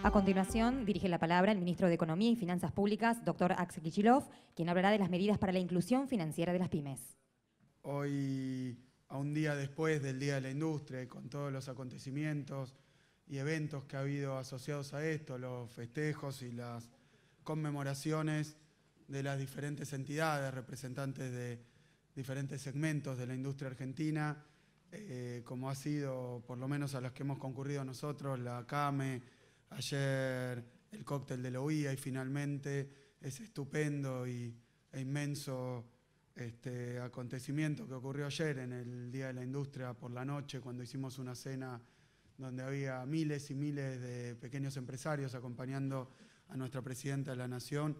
A continuación, dirige la palabra el ministro de Economía y Finanzas Públicas, doctor Axel Kicillof, quien hablará de las medidas para la inclusión financiera de las pymes. Hoy, a un día después del Día de la Industria, y con todos los acontecimientos y eventos que ha habido asociados a esto, los festejos y las conmemoraciones de las diferentes entidades, representantes de diferentes segmentos de la industria argentina, como ha sido, por lo menos a los que hemos concurrido nosotros, la CAME, ayer el cóctel de la UIA y finalmente ese estupendo e inmenso acontecimiento que ocurrió ayer en el Día de la Industria por la noche, cuando hicimos una cena donde había miles y miles de pequeños empresarios acompañando a nuestra Presidenta de la Nación,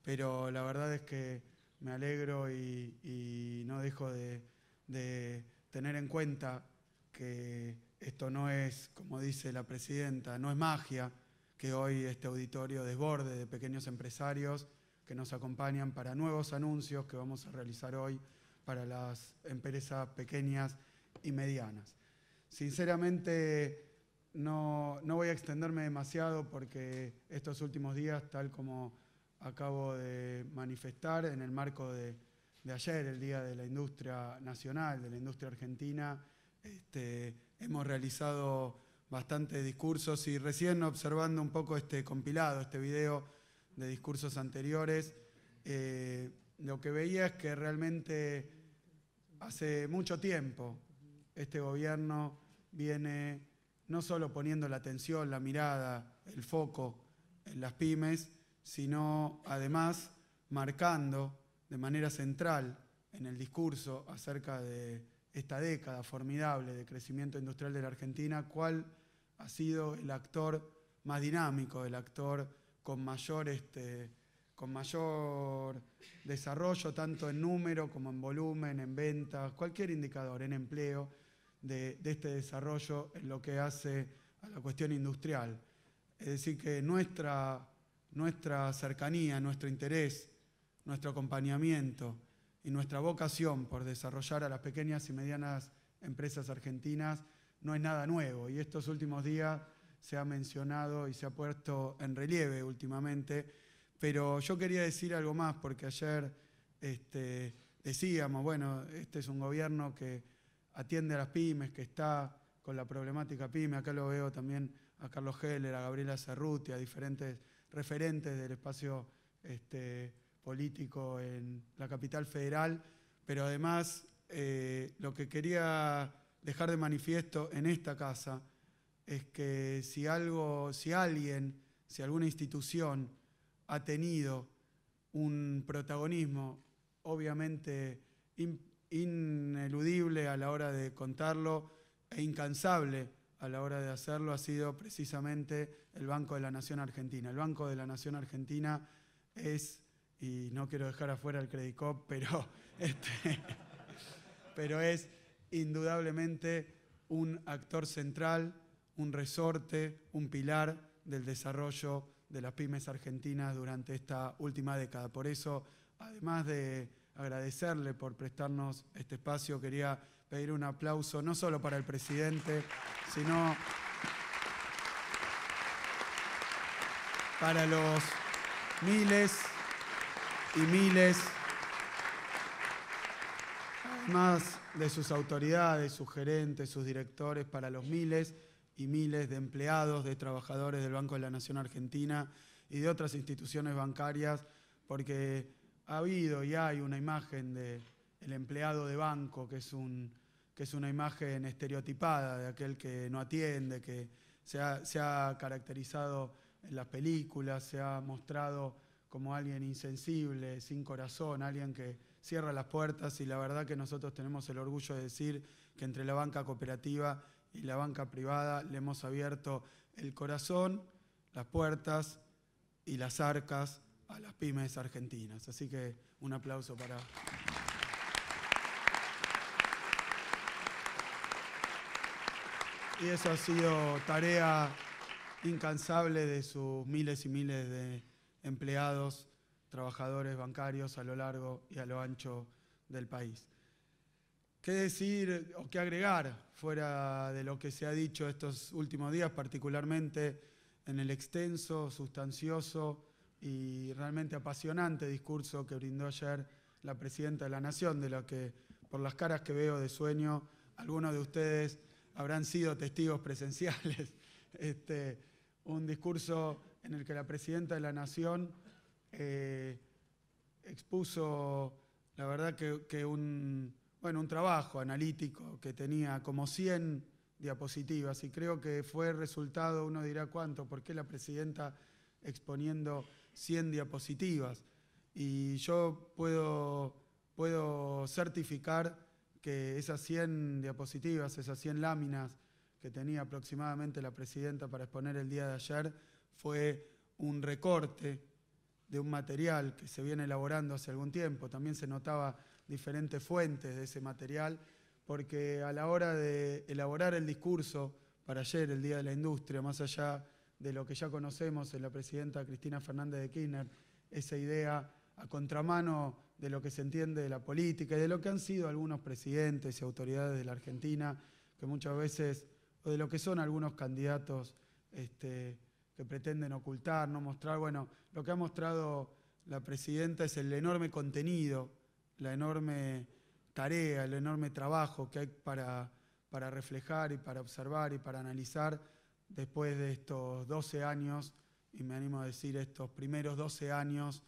pero la verdad es que me alegro y no dejo de tener en cuenta que esto no es, como dice la Presidenta, no es magia, que hoy este auditorio desborde de pequeños empresarios que nos acompañan para nuevos anuncios que vamos a realizar hoy para las empresas pequeñas y medianas. Sinceramente, no voy a extenderme demasiado porque estos últimos días, tal como acabo de manifestar en el marco de ayer, el Día de la Industria Nacional, de la Industria Argentina, hemos realizado bastantes discursos y recién observando un poco este compilado, este video de discursos anteriores, lo que veía es que realmente hace mucho tiempo este gobierno viene no solo poniendo la atención, la mirada, el foco en las pymes, sino además marcando de manera central en el discurso acerca de esta década formidable de crecimiento industrial de la Argentina, cuál ha sido el actor más dinámico, el actor con mayor desarrollo, tanto en número como en volumen, en ventas, cualquier indicador, en empleo, de este desarrollo en lo que hace a la cuestión industrial. Es decir, que nuestra cercanía, nuestro interés, nuestro acompañamiento y nuestra vocación por desarrollar a las pequeñas y medianas empresas argentinas no es nada nuevo, y estos últimos días se ha mencionado y se ha puesto en relieve últimamente, pero yo quería decir algo más, porque ayer decíamos, bueno, este es un gobierno que atiende a las pymes, que está con la problemática pyme. Acá lo veo también a Carlos Heller, a Gabriela Cerruti, a diferentes referentes del espacio político en la capital federal, pero además lo que quería dejar de manifiesto en esta casa es que si alguien, si alguna institución ha tenido un protagonismo obviamente ineludible a la hora de contarlo e incansable a la hora de hacerlo, ha sido precisamente el Banco de la Nación Argentina. El Banco de la Nación Argentina es, y no quiero dejar afuera el Credicop, pero es indudablemente un actor central, un resorte, un pilar del desarrollo de las pymes argentinas durante esta última década. Por eso, además de agradecerle por prestarnos este espacio, quería pedir un aplauso no solo para el presidente, sino para los miles y miles, además de sus autoridades, sus gerentes, sus directores, para los miles y miles de empleados, de trabajadores del Banco de la Nación Argentina y de otras instituciones bancarias, porque ha habido y hay una imagen del empleado de banco que es una imagen estereotipada de aquel que no atiende, que se ha caracterizado en las películas, se ha mostrado como alguien insensible, sin corazón, alguien que cierra las puertas, y la verdad que nosotros tenemos el orgullo de decir que entre la banca cooperativa y la banca privada le hemos abierto el corazón, las puertas y las arcas a las pymes argentinas. Así que un aplauso para... Y eso ha sido tarea incansable de sus miles y miles de empleados, trabajadores bancarios a lo largo y a lo ancho del país. ¿Qué decir o qué agregar fuera de lo que se ha dicho estos últimos días, particularmente en el extenso, sustancioso y realmente apasionante discurso que brindó ayer la Presidenta de la Nación, de lo que, por las caras que veo de sueño, algunos de ustedes habrán sido testigos presenciales. Un discurso en el que la Presidenta de la Nación expuso, la verdad que un trabajo analítico que tenía como 100 diapositivas, y creo que fue resultado, uno dirá cuánto, ¿por qué la Presidenta exponiendo 100 diapositivas? Y yo puedo certificar que esas 100 diapositivas, esas 100 láminas que tenía aproximadamente la Presidenta para exponer el día de ayer, fue un recorte de un material que se viene elaborando hace algún tiempo. También se notaba diferentes fuentes de ese material, porque a la hora de elaborar el discurso para ayer, el Día de la Industria, más allá de lo que ya conocemos en la Presidenta Cristina Fernández de Kirchner, esa idea a contramano de lo que se entiende de la política y de lo que han sido algunos presidentes y autoridades de la Argentina, que muchas veces, o de lo que son algunos candidatos que pretenden ocultar, no mostrar. Bueno, lo que ha mostrado la Presidenta es el enorme contenido, la enorme tarea, el enorme trabajo que hay para reflejar y para observar y para analizar después de estos 12 años, y me animo a decir estos primeros 12 años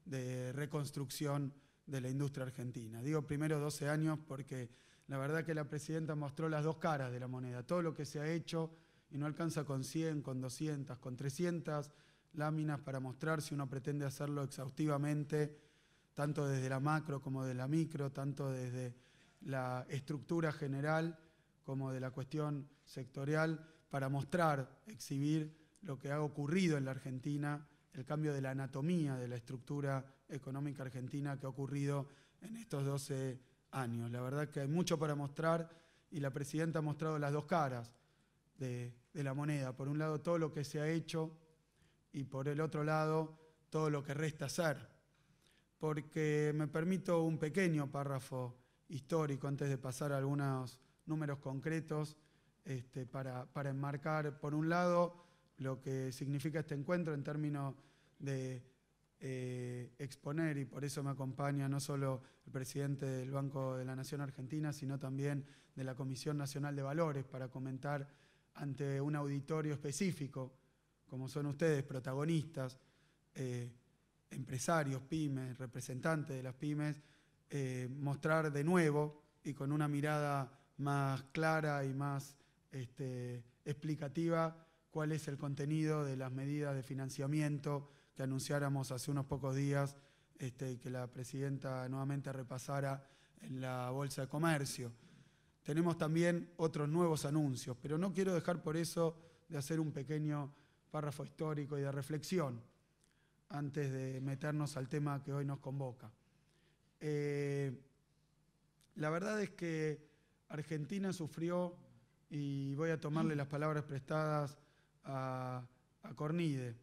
de reconstrucción de la industria argentina. Digo primeros 12 años porque la verdad que la Presidenta mostró las dos caras de la moneda, todo lo que se ha hecho, y no alcanza con 100, con 200, con 300 láminas para mostrar, si uno pretende hacerlo exhaustivamente, tanto desde la macro como de la micro, tanto desde la estructura general como de la cuestión sectorial, para mostrar, exhibir lo que ha ocurrido en la Argentina, el cambio de la anatomía de la estructura económica argentina que ha ocurrido en estos 12 años. La verdad que hay mucho para mostrar y la Presidenta ha mostrado las dos caras de la moneda. Por un lado, todo lo que se ha hecho y por el otro lado, todo lo que resta hacer. Porque me permito un pequeño párrafo histórico antes de pasar a algunos números concretos para enmarcar, por un lado, lo que significa este encuentro en términos de exponer, y por eso me acompaña no solo el presidente del Banco de la Nación Argentina, sino también de la Comisión Nacional de Valores, para comentar ante un auditorio específico, como son ustedes, protagonistas, empresarios, pymes, representantes de las pymes, mostrar de nuevo y con una mirada más clara y más explicativa cuál es el contenido de las medidas de financiamiento que anunciáramos hace unos pocos días y que la Presidenta nuevamente repasara en la Bolsa de Comercio. Tenemos también otros nuevos anuncios, pero no quiero dejar por eso de hacer un pequeño párrafo histórico y de reflexión antes de meternos al tema que hoy nos convoca. La verdad es que Argentina sufrió, y voy a tomarle las palabras prestadas a Cornide,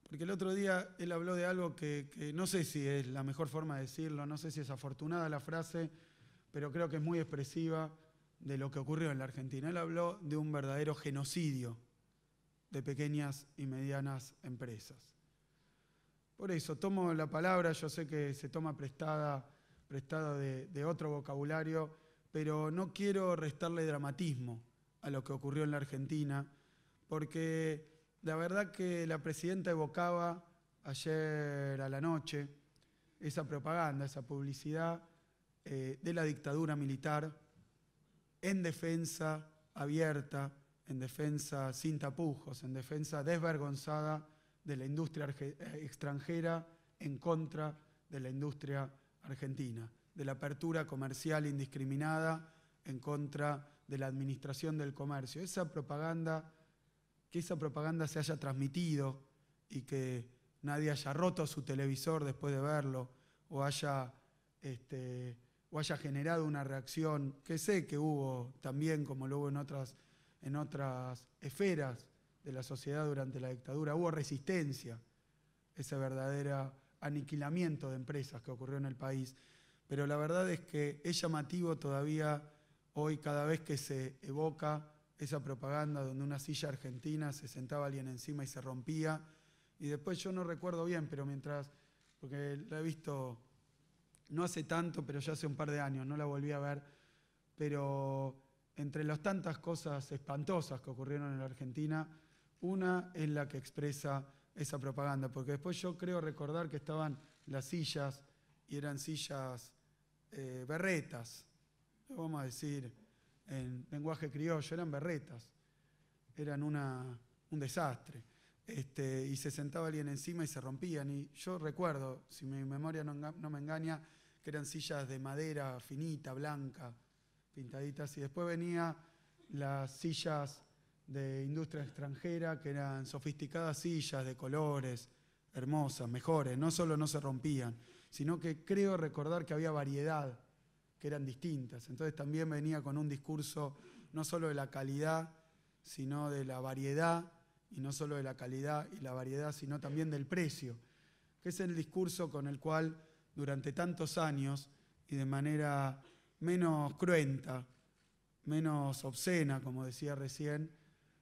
porque el otro día él habló de algo que no sé si es la mejor forma de decirlo, no sé si es afortunada la frase, pero creo que es muy expresiva de lo que ocurrió en la Argentina. Él habló de un verdadero genocidio de pequeñas y medianas empresas. Por eso tomo la palabra, yo sé que se toma prestada de otro vocabulario, pero no quiero restarle dramatismo a lo que ocurrió en la Argentina, porque la verdad que la Presidenta evocaba ayer a la noche esa propaganda, esa publicidad de la dictadura militar en defensa abierta, en defensa sin tapujos, en defensa desvergonzada de la industria extranjera en contra de la industria argentina, de la apertura comercial indiscriminada en contra de la administración del comercio. Que esa propaganda se haya transmitido y que nadie haya roto su televisor después de verlo o haya generado una reacción que sé que hubo también, como lo hubo en otras esferas de la sociedad durante la dictadura, hubo resistencia, ese verdadero aniquilamiento de empresas que ocurrió en el país. Pero la verdad es que es llamativo todavía hoy, cada vez que se evoca esa propaganda donde una silla argentina se sentaba alguien encima y se rompía. Y después yo no recuerdo bien, pero porque la he visto no hace tanto, pero ya hace un par de años, no la volví a ver, pero entre las tantas cosas espantosas que ocurrieron en la Argentina, una es la que expresa esa propaganda, porque después yo creo recordar que estaban las sillas y eran sillas berretas, vamos a decir en lenguaje criollo, eran berretas, eran un desastre. Y se sentaba alguien encima y se rompían. Y yo recuerdo, si mi memoria no me engaña, que eran sillas de madera finita, blanca, pintaditas. Y después venían las sillas de industria extranjera, que eran sofisticadas sillas de colores, hermosas, mejores. No solo no se rompían, sino que creo recordar que había variedad, que eran distintas. Entonces también venía con un discurso no solo de la calidad, sino de la variedad, y no solo de la calidad y la variedad, sino también del precio, que es el discurso con el cual durante tantos años y de manera menos cruenta, menos obscena, como decía recién,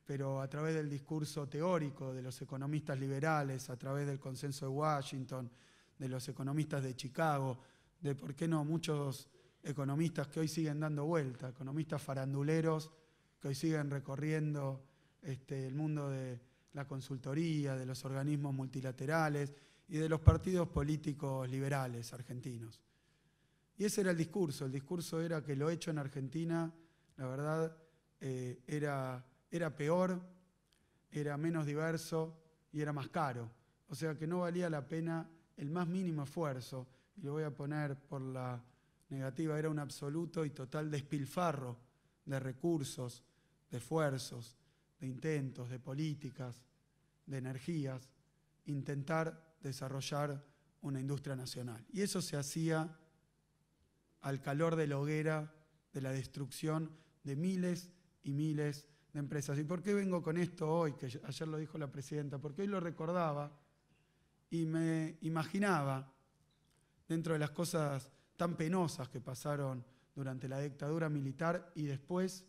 pero a través del discurso teórico de los economistas liberales, a través del consenso de Washington, de los economistas de Chicago, de, ¿por qué no?, muchos economistas que hoy siguen dando vuelta, economistas faranduleros que hoy siguen recorriendo el mundo de la consultoría, de los organismos multilaterales y de los partidos políticos liberales argentinos. Y ese era el discurso era que lo hecho en Argentina, la verdad, era peor, era menos diverso y era más caro. O sea que no valía la pena el más mínimo esfuerzo, y lo voy a poner por la negativa, era un absoluto y total despilfarro de recursos, de esfuerzos, de intentos, de políticas, de energías, intentar desarrollar una industria nacional. Y eso se hacía al calor de la hoguera de la destrucción de miles y miles de empresas. ¿Y por qué vengo con esto hoy? Que ayer lo dijo la presidenta, porque hoy lo recordaba y me imaginaba, dentro de las cosas tan penosas que pasaron durante la dictadura militar y después,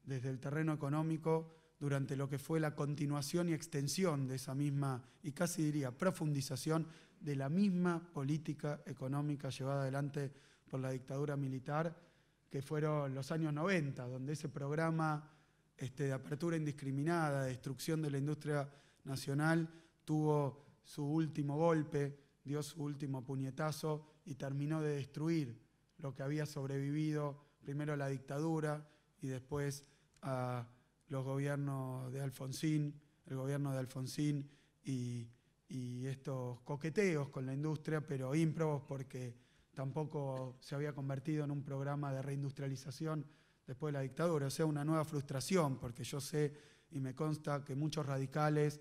desde el terreno económico, durante lo que fue la continuación y extensión de esa misma, y casi diría profundización, de la misma política económica llevada adelante por la dictadura militar, que fueron los años 90, donde ese programa de apertura indiscriminada, de destrucción de la industria nacional, tuvo su último golpe, dio su último puñetazo y terminó de destruir lo que había sobrevivido, primero a la dictadura y después a los gobiernos de Alfonsín, el gobierno de Alfonsín y estos coqueteos con la industria, pero ímprobos porque tampoco se había convertido en un programa de reindustrialización después de la dictadura. O sea, una nueva frustración, porque yo sé y me consta que muchos radicales,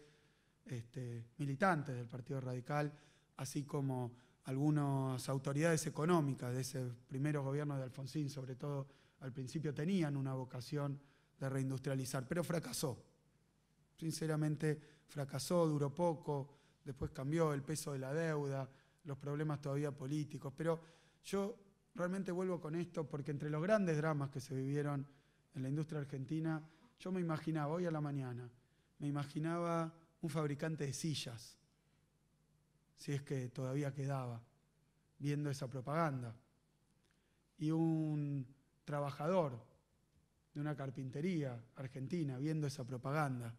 militantes del Partido Radical, así como algunas autoridades económicas de ese primer gobierno de Alfonsín, sobre todo al principio, tenían una vocación de reindustrializar, pero fracasó. Sinceramente fracasó, duró poco, después cambió el peso de la deuda, los problemas todavía políticos, pero yo realmente vuelvo con esto porque entre los grandes dramas que se vivieron en la industria argentina, yo me imaginaba, hoy a la mañana, me imaginaba un fabricante de sillas, si es que todavía quedaba, viendo esa propaganda, y un trabajador de una carpintería argentina viendo esa propaganda,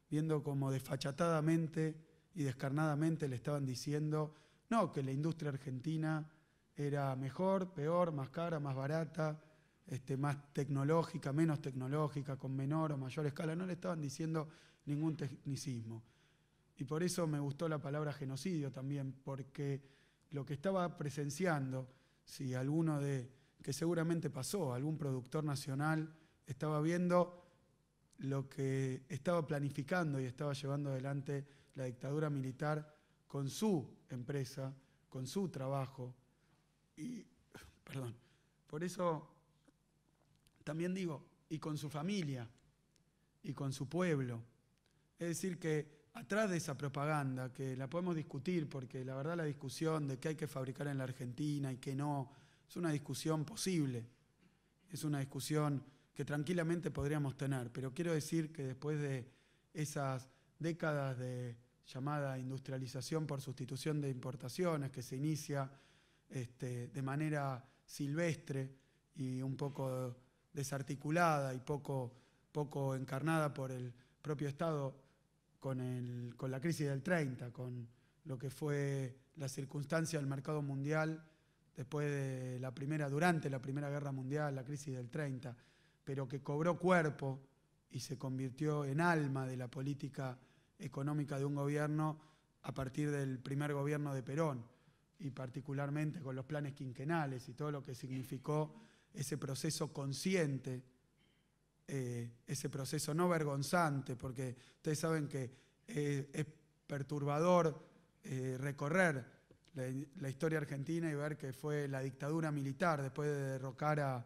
viendo cómo desfachatadamente y descarnadamente le estaban diciendo no que la industria argentina era mejor, peor, más cara, más barata, más tecnológica, menos tecnológica, con menor o mayor escala, no le estaban diciendo ningún tecnicismo. Y por eso me gustó la palabra genocidio también, porque lo que estaba presenciando, si alguno que seguramente pasó, algún productor nacional estaba viendo lo que estaba planificando y estaba llevando adelante la dictadura militar con su empresa, con su trabajo. Por eso también digo, y con su familia, y con su pueblo. Es decir, que atrás de esa propaganda, que la podemos discutir, porque la verdad la discusión de qué hay que fabricar en la Argentina y qué no, es una discusión posible, es una discusión que tranquilamente podríamos tener. Pero quiero decir que después de esas décadas de llamada industrialización por sustitución de importaciones, que se inicia de manera silvestre y un poco desarticulada y poco encarnada por el propio Estado con la crisis del 30, con lo que fue la circunstancia del mercado mundial durante la Primera Guerra Mundial, la crisis del 30, pero que cobró cuerpo y se convirtió en alma de la política económica de un gobierno a partir del primer gobierno de Perón, y particularmente con los planes quinquenales y todo lo que significó ese proceso consciente, ese proceso no vergonzante, porque ustedes saben que es perturbador recorrer la historia argentina y ver que fue la dictadura militar, después de derrocar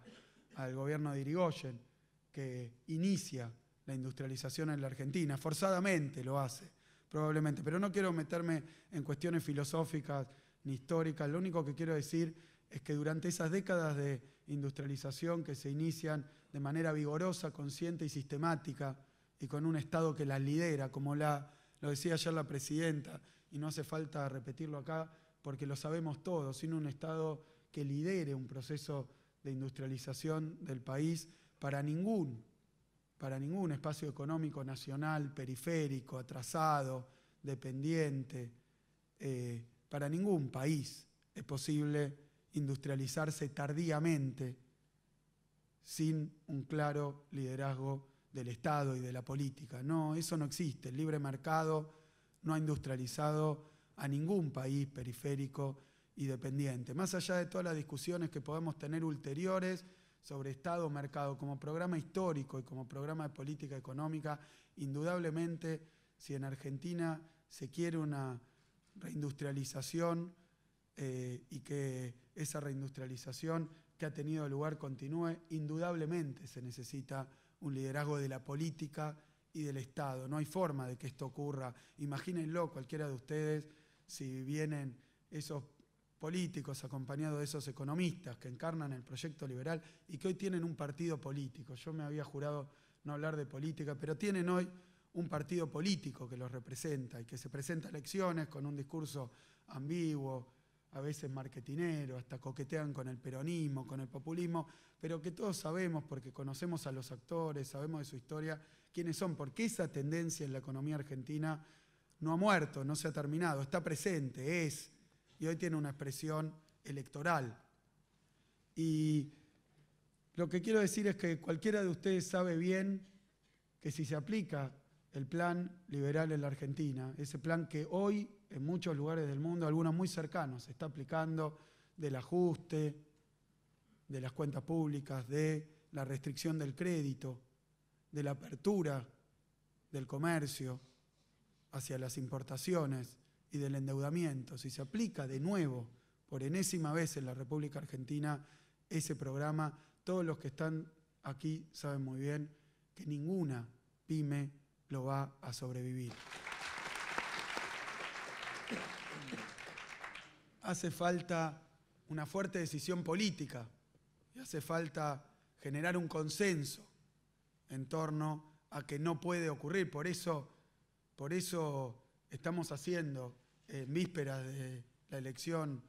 al gobierno de Irigoyen, que inicia la industrialización en la Argentina. Forzadamente lo hace, probablemente, pero no quiero meterme en cuestiones filosóficas ni históricas. Lo único que quiero decir es que durante esas décadas de industrialización que se inician de manera vigorosa, consciente y sistemática, y con un Estado que las lidera, como lo decía ayer la presidenta, y no hace falta repetirlo acá porque lo sabemos todos, sino un Estado que lidere un proceso de industrialización del país para ningún espacio económico nacional, periférico, atrasado, dependiente, para ningún país es posible industrializarse tardíamente sin un claro liderazgo del Estado y de la política. No, eso no existe. El libre mercado no ha industrializado a ningún país periférico y dependiente. Más allá de todas las discusiones que podemos tener ulteriores sobre Estado o mercado, como programa histórico y como programa de política económica, indudablemente, si en Argentina se quiere una reindustrialización y que esa reindustrialización que ha tenido lugar continúe, indudablemente se necesita un liderazgo de la política y del Estado. No hay forma de que esto ocurra. Imagínenlo, cualquiera de ustedes, si vienen esos políticos acompañados de esos economistas que encarnan el proyecto liberal y que hoy tienen un partido político. Yo me había jurado no hablar de política, pero tienen hoy un partido político que los representa y que se presenta a elecciones con un discurso ambiguo, a veces marketinero, hasta coquetean con el peronismo, con el populismo, pero que todos sabemos, porque conocemos a los actores, sabemos de su historia, quiénes son, porque esa tendencia en la economía argentina no ha muerto, no se ha terminado, está presente, y hoy tiene una expresión electoral. Y lo que quiero decir es que cualquiera de ustedes sabe bien que si se aplica el plan liberal en la Argentina, ese plan que hoy en muchos lugares del mundo, algunos muy cercanos, se está aplicando, del ajuste, de las cuentas públicas, de la restricción del crédito, de la apertura del comercio hacia las importaciones y del endeudamiento. Si se aplica de nuevo, por enésima vez en la República Argentina, ese programa, todos los que están aquí saben muy bien que ninguna pyme lo va a sobrevivir. Hace falta una fuerte decisión política y hace falta generar un consenso en torno a que no puede ocurrir. Por eso estamos haciendo, en vísperas de la elección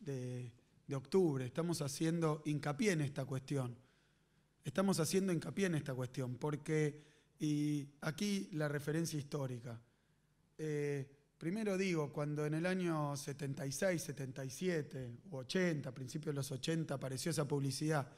de octubre, estamos haciendo hincapié en esta cuestión. Porque, y aquí la referencia histórica, primero digo, cuando en el año 76, 77 u 80, a principios de los 80, apareció esa publicidad,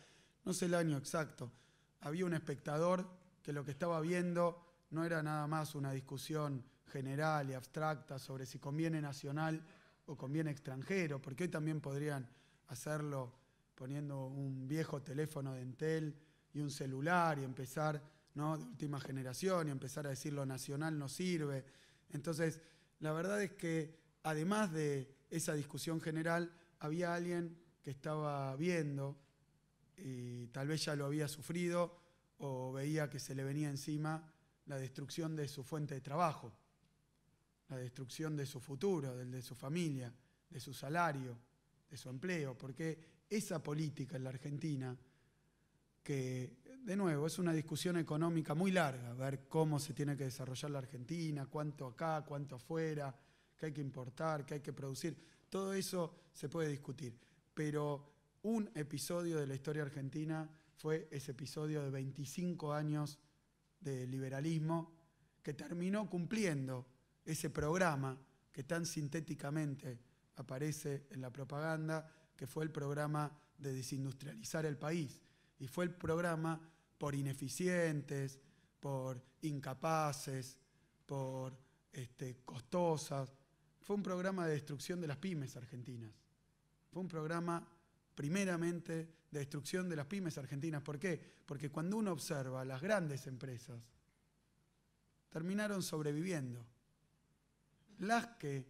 no sé el año exacto, había un espectador que lo que estaba viendo no era nada más una discusión general y abstracta sobre si conviene nacional o conviene extranjero, porque hoy también podrían hacerlo poniendo un viejo teléfono de Entel y un celular y empezar, ¿no?, de última generación, y empezar a decir lo nacional no sirve. Entonces, la verdad es que además de esa discusión general, había alguien que estaba viendo y tal vez ya lo había sufrido o veía que se le venía encima la destrucción de su fuente de trabajo, la destrucción de su futuro, del de su familia, de su salario, de su empleo, porque esa política en la Argentina, que de nuevo, es una discusión económica muy larga, ver cómo se tiene que desarrollar la Argentina, cuánto acá, cuánto afuera, qué hay que importar, qué hay que producir. Todo eso se puede discutir. Pero un episodio de la historia argentina fue ese episodio de 25 años de liberalismo que terminó cumpliendo ese programa que tan sintéticamente aparece en la propaganda, que fue el programa de desindustrializar el país. Y fue el programa por ineficientes, por incapaces, por costosas. Fue un programa de destrucción de las pymes argentinas. Fue un programa primeramente de destrucción de las pymes argentinas. ¿Por qué? Porque cuando uno observa las grandes empresas, terminaron sobreviviendo. Las que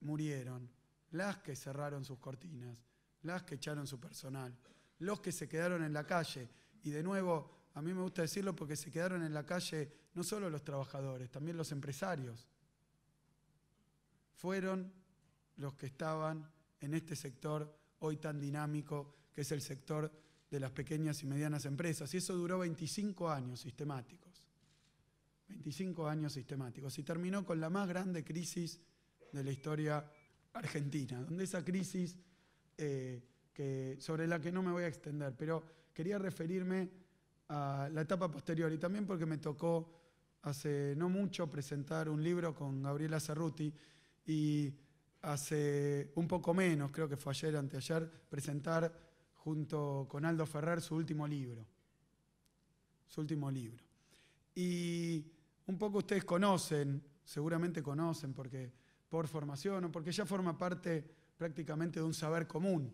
murieron, las que cerraron sus cortinas, las que echaron su personal, los que se quedaron en la calle. Y de nuevo, a mí me gusta decirlo porque se quedaron en la calle no solo los trabajadores, también los empresarios. Fueron los que estaban en este sector hoy tan dinámico, que es el sector de las pequeñas y medianas empresas. Y eso duró 25 años sistemáticos. 25 años sistemáticos. Y terminó con la más grande crisis de la historia argentina, donde esa crisis, sobre la que no me voy a extender, pero quería referirme a la etapa posterior, y también porque me tocó hace no mucho presentar un libro con Gabriela Cerruti, y hace un poco menos, creo que fue ayer, anteayer, presentar junto con Aldo Ferrer su último libro. Y un poco ustedes conocen, seguramente conocen, porque por formación o porque ya forma parte prácticamente de un saber común,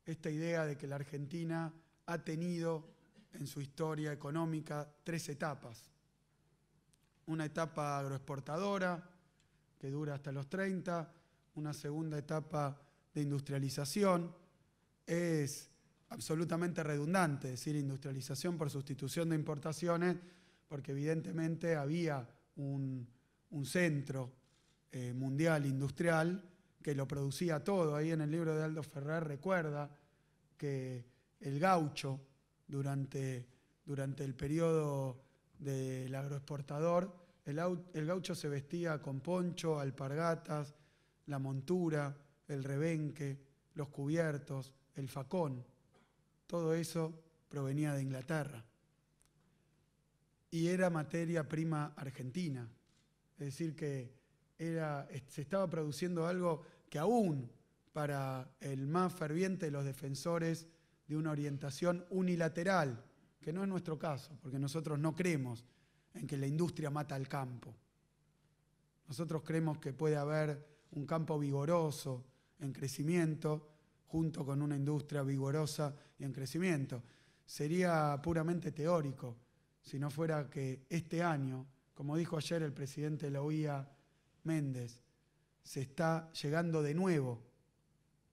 esta idea de que la Argentina ha tenido en su historia económica 3 etapas. Una etapa agroexportadora, que dura hasta los 30, una segunda etapa de industrialización. Es absolutamente redundante decir industrialización por sustitución de importaciones, porque evidentemente había un centro mundial industrial que lo producía todo. Ahí en el libro de Aldo Ferrer recuerda que el gaucho, durante el periodo del agroexportador, el gaucho se vestía con poncho, alpargatas, la montura, el rebenque, los cubiertos, el facón. Todo eso provenía de Inglaterra. Y era materia prima argentina. Es decir, que se estaba produciendo algo que aún para el más ferviente de los defensores de una orientación unilateral, que no es nuestro caso, porque nosotros no creemos en que la industria mata al campo. Nosotros creemos que puede haber un campo vigoroso en crecimiento junto con una industria vigorosa y en crecimiento. Sería puramente teórico si no fuera que este año, como dijo ayer el presidente de la UIA, Méndez, se está llegando de nuevo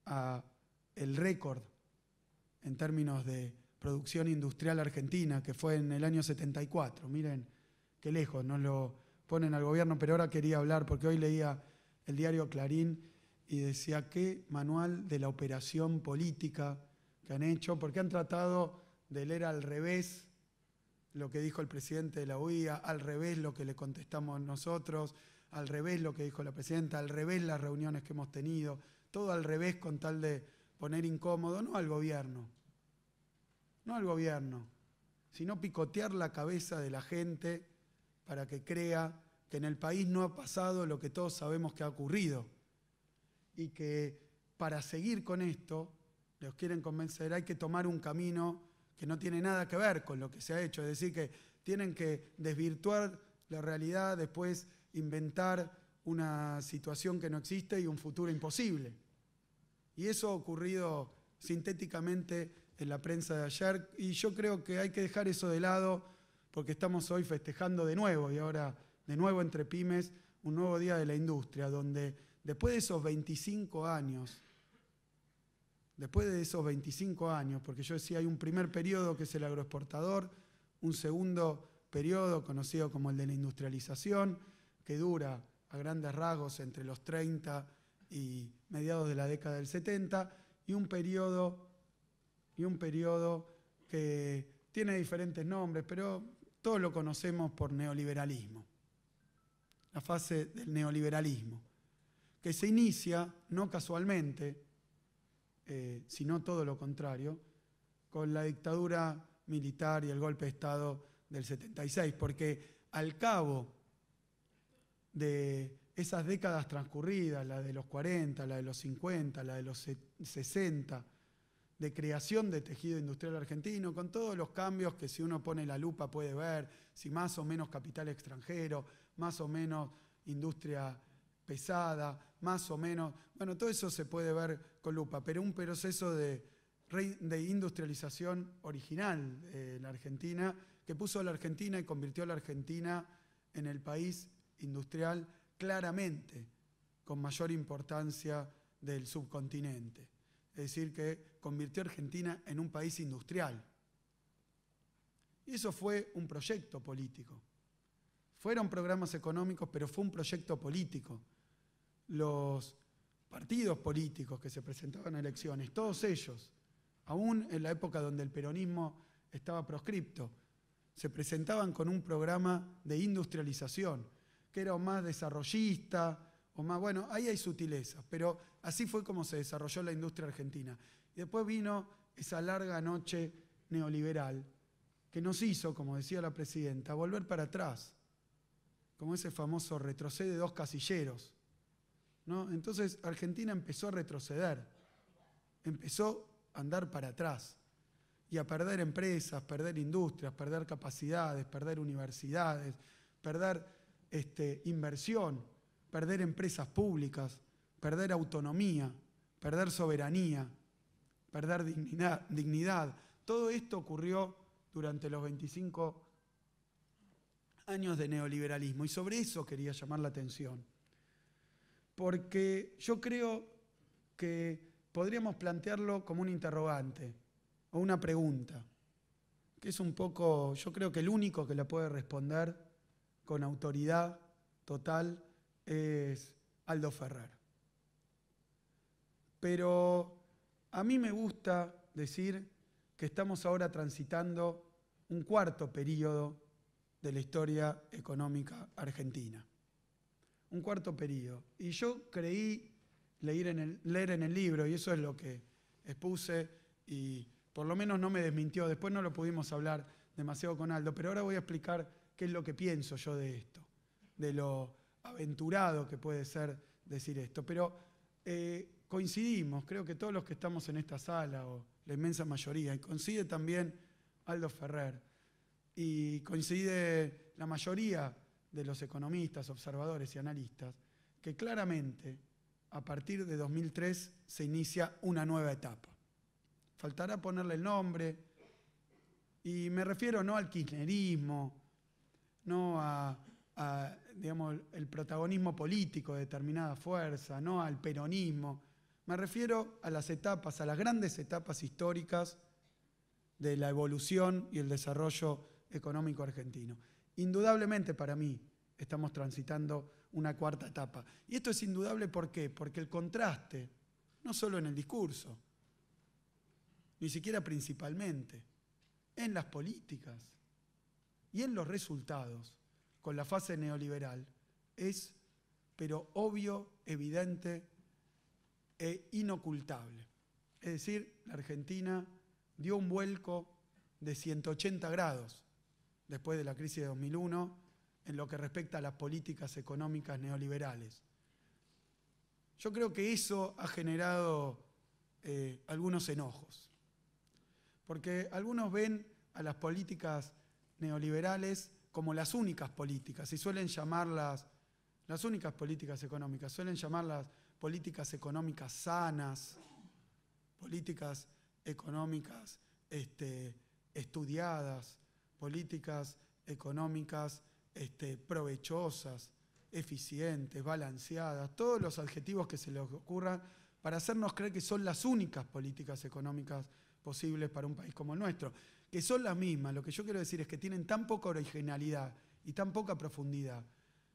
a el récord en términos de producción industrial argentina, que fue en el año 74. Miren qué lejos nos lo ponen al gobierno, pero ahora quería hablar, porque hoy leía el diario Clarín y decía qué manual de la operación política que han hecho, porque han tratado de leer al revés lo que dijo el presidente de la UIA, al revés lo que le contestamos nosotros, al revés lo que dijo la presidenta, al revés las reuniones que hemos tenido, todo al revés con tal de poner incómodo, no al gobierno, sino picotear la cabeza de la gente para que crea que en el país no ha pasado lo que todos sabemos que ha ocurrido y que para seguir con esto, los quieren convencer, hay que tomar un camino que no tiene nada que ver con lo que se ha hecho, es decir, que tienen que desvirtuar la realidad, después inventar una situación que no existe y un futuro imposible. Y eso ha ocurrido sintéticamente en la prensa de ayer, y yo creo que hay que dejar eso de lado porque estamos hoy festejando de nuevo, y ahora de nuevo entre pymes, un nuevo día de la industria, donde después de esos 25 años, porque yo decía, hay un primer periodo que es el agroexportador, un segundo periodo conocido como el de la industrialización, que dura a grandes rasgos entre los 30 y mediados de la década del 70, y un periodo que tiene diferentes nombres, pero todos lo conocemos por neoliberalismo. La fase del neoliberalismo, que se inicia, no casualmente, sino todo lo contrario, con la dictadura militar y el golpe de Estado del 76, porque al cabo de esas décadas transcurridas, la de los 40, la de los 50, la de los 60, de creación de tejido industrial argentino, con todos los cambios que si uno pone la lupa puede ver, si más o menos capital extranjero, más o menos industria pesada, más o menos, bueno, todo eso se puede ver con lupa, pero un proceso de industrialización original de la Argentina, que puso a la Argentina y convirtió a la Argentina en el país industrial claramente con mayor importancia del subcontinente. Es decir, que convirtió a Argentina en un país industrial. Y eso fue un proyecto político. Fueron programas económicos, pero fue un proyecto político. Los partidos políticos que se presentaban a elecciones, todos ellos, aún en la época donde el peronismo estaba proscripto, se presentaban con un programa de industrialización, que era o más desarrollista, o más, bueno, ahí hay sutilezas, pero así fue como se desarrolló la industria argentina. Y después vino esa larga noche neoliberal que nos hizo, como decía la presidenta, volver para atrás, como ese famoso retrocede 2 casilleros, ¿no? Entonces Argentina empezó a retroceder, empezó a andar para atrás y a perder empresas, perder industrias, perder capacidades, perder universidades, perder inversión, perder empresas públicas, perder autonomía, perder soberanía, perder dignidad. Todo esto ocurrió durante los 25 años de neoliberalismo y sobre eso quería llamar la atención. Porque yo creo que podríamos plantearlo como un interrogante o una pregunta, que es un poco, yo creo que el único que la puede responder con autoridad total es Aldo Ferrer. Pero a mí me gusta decir que estamos ahora transitando un cuarto periodo de la historia económica argentina. Un cuarto periodo. Y yo creí leer en el libro, y eso es lo que expuse, y por lo menos no me desmintió. Después no lo pudimos hablar demasiado con Aldo, pero ahora voy a explicar qué es lo que pienso yo de esto, de lo aventurado que puede ser decir esto. Pero coincidimos, creo que todos los que estamos en esta sala, o la inmensa mayoría, y coincide también Aldo Ferrer, y coincide la mayoría de los economistas, observadores y analistas, que claramente a partir de 2003 se inicia una nueva etapa. Faltará ponerle el nombre, y me refiero no al kirchnerismo, no a digamos, el protagonismo político de determinada fuerza, no al peronismo. Me refiero a las etapas, a las grandes etapas históricas de la evolución y el desarrollo económico argentino. Indudablemente para mí estamos transitando una cuarta etapa. Y esto es indudable, ¿por qué? Porque el contraste, no solo en el discurso, ni siquiera principalmente, en las políticas y en los resultados con la fase neoliberal es, pero obvio, evidente e inocultable. Es decir, la Argentina dio un vuelco de 180 grados después de la crisis de 2001 en lo que respecta a las políticas económicas neoliberales. Yo creo que eso ha generado algunos enojos, porque algunos ven a las políticas neoliberales como las únicas políticas, y suelen llamarlas, las únicas políticas económicas, suelen llamarlas políticas económicas sanas, políticas económicas estudiadas, políticas económicas provechosas, eficientes, balanceadas, todos los adjetivos que se les ocurran para hacernos creer que son las únicas políticas económicas posibles para un país como el nuestro, que son las mismas. Lo que yo quiero decir es que tienen tan poca originalidad y tan poca profundidad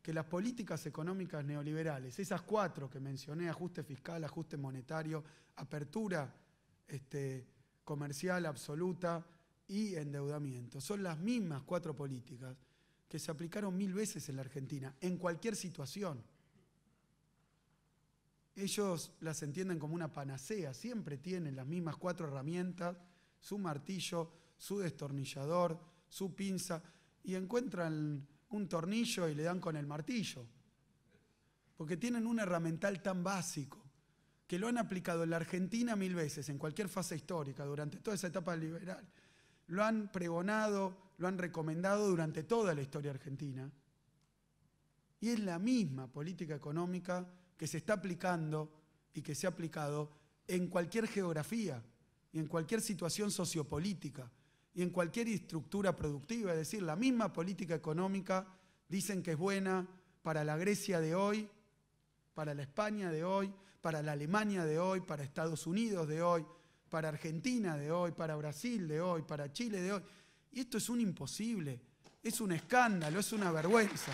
que las políticas económicas neoliberales, esas 4 que mencioné, ajuste fiscal, ajuste monetario, apertura comercial absoluta y endeudamiento. Son las mismas 4 políticas que se aplicaron 1000 veces en la Argentina, en cualquier situación. Ellos las entienden como una panacea, siempre tienen las mismas 4 herramientas, su martillo, su destornillador, su pinza, y encuentran un tornillo y le dan con el martillo. Porque tienen un herramental tan básico, que lo han aplicado en la Argentina 1000 veces, en cualquier fase histórica, durante toda esa etapa liberal. Lo han pregonado, lo han recomendado durante toda la historia argentina. Y es la misma política económica que se está aplicando y que se ha aplicado en cualquier geografía y en cualquier situación sociopolítica y en cualquier estructura productiva. Es decir, la misma política económica dicen que es buena para la Grecia de hoy, para la España de hoy, para la Alemania de hoy, para Estados Unidos de hoy, para Argentina de hoy, para Brasil de hoy, para Chile de hoy. Y esto es un imposible, es un escándalo, es una vergüenza,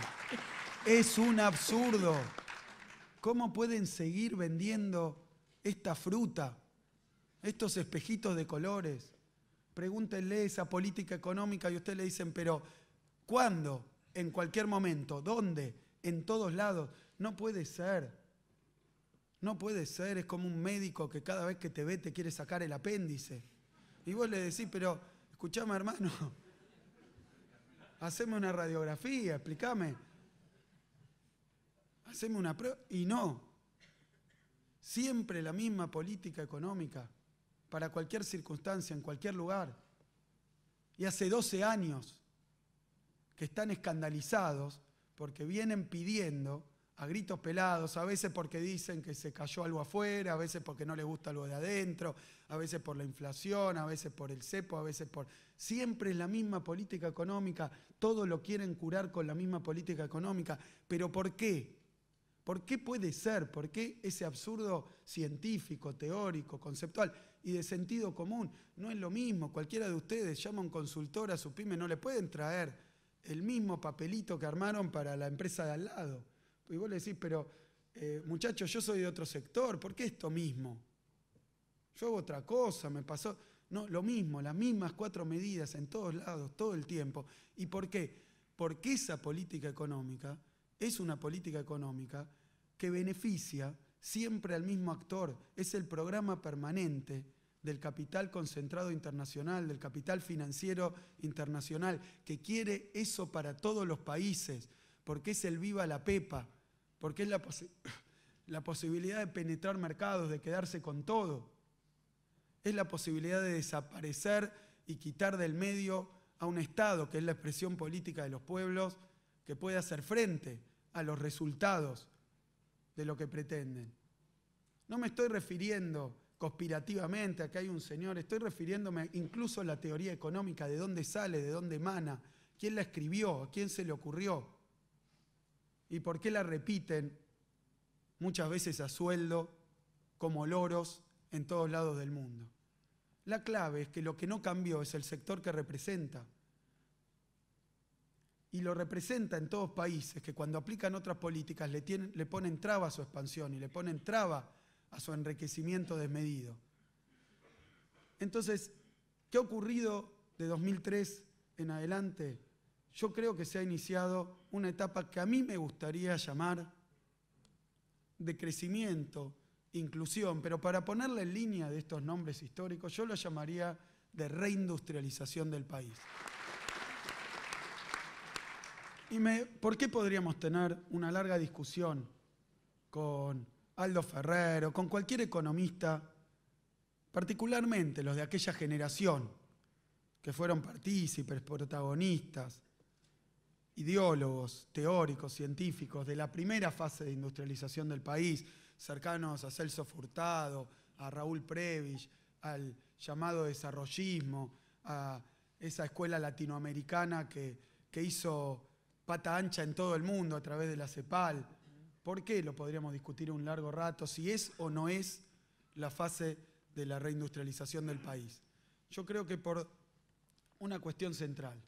es un absurdo. ¿Cómo pueden seguir vendiendo esta fruta, estos espejitos de colores? Pregúntenle esa política económica y ustedes le dicen, pero ¿cuándo? ¿En cualquier momento? ¿Dónde? ¿En todos lados? No puede ser. No puede ser. Es como un médico que cada vez que te ve te quiere sacar el apéndice. Y vos le decís, pero escuchame, hermano, haceme una radiografía, explícame. Haceme una prueba. Y no. Siempre la misma política económica, para cualquier circunstancia, en cualquier lugar. Y hace 12 años que están escandalizados porque vienen pidiendo a gritos pelados, a veces porque dicen que se cayó algo afuera, a veces porque no les gusta algo de adentro, a veces por la inflación, a veces por el cepo, a veces por... Siempre es la misma política económica, todo lo quieren curar con la misma política económica. ¿Pero por qué? ¿Por qué puede ser? ¿Por qué ese absurdo científico, teórico, conceptual y de sentido común? No es lo mismo. Cualquiera de ustedes llama a un consultor a su pyme, no le pueden traer el mismo papelito que armaron para la empresa de al lado. Y vos le decís, pero muchachos, yo soy de otro sector, ¿por qué esto mismo? Yo hago otra cosa, me pasó... No, lo mismo, las mismas 4 medidas en todos lados, todo el tiempo. ¿Y por qué? Porque esa política económica es una política económica que beneficia siempre al mismo actor. Es el programa permanente del capital concentrado internacional, del capital financiero internacional, que quiere eso para todos los países, porque es el viva la pepa, porque es la posibilidad de penetrar mercados, de quedarse con todo. Es la posibilidad de desaparecer y quitar del medio a un Estado, que es la expresión política de los pueblos, que puede hacer frente a los resultados de lo que pretenden. No me estoy refiriendo conspirativamente a que hay un señor, estoy refiriéndome incluso a la teoría económica, de dónde sale, de dónde emana, quién la escribió, a quién se le ocurrió y por qué la repiten muchas veces a sueldo como loros en todos lados del mundo. La clave es que lo que no cambió es el sector que representa. Y lo representa en todos países que cuando aplican otras políticas le ponen traba a su expansión y le ponen traba a su enriquecimiento desmedido. Entonces, ¿qué ha ocurrido de 2003 en adelante? Yo creo que se ha iniciado una etapa que a mí me gustaría llamar de crecimiento, inclusión, pero para ponerla en línea de estos nombres históricos, yo lo llamaría de reindustrialización del país. ¿Por qué podríamos tener una larga discusión con Aldo Ferrer o con cualquier economista, particularmente los de aquella generación que fueron partícipes, protagonistas, ideólogos, teóricos, científicos de la primera fase de industrialización del país, cercanos a Celso Furtado, a Raúl Prebisch, al llamado desarrollismo, a esa escuela latinoamericana que hizo pata ancha en todo el mundo a través de la CEPAL? ¿Por qué? Lo podríamos discutir un largo rato, si es o no es la fase de la reindustrialización del país. Yo creo que por una cuestión central.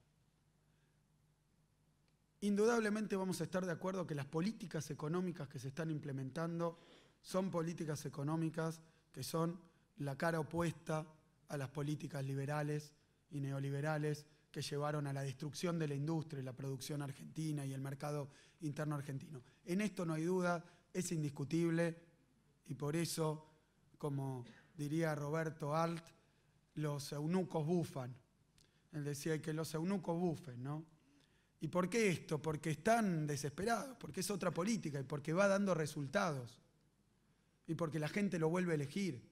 Indudablemente vamos a estar de acuerdo que las políticas económicas que se están implementando son políticas económicas que son la cara opuesta a las políticas liberales y neoliberales que llevaron a la destrucción de la industria y la producción argentina y el mercado interno argentino. En esto no hay duda, es indiscutible, y por eso, como diría Roberto Alt, los eunucos bufan. Él decía que los eunucos bufen, ¿no? ¿Y por qué esto? Porque están desesperados, porque es otra política y porque va dando resultados. Y porque la gente lo vuelve a elegir.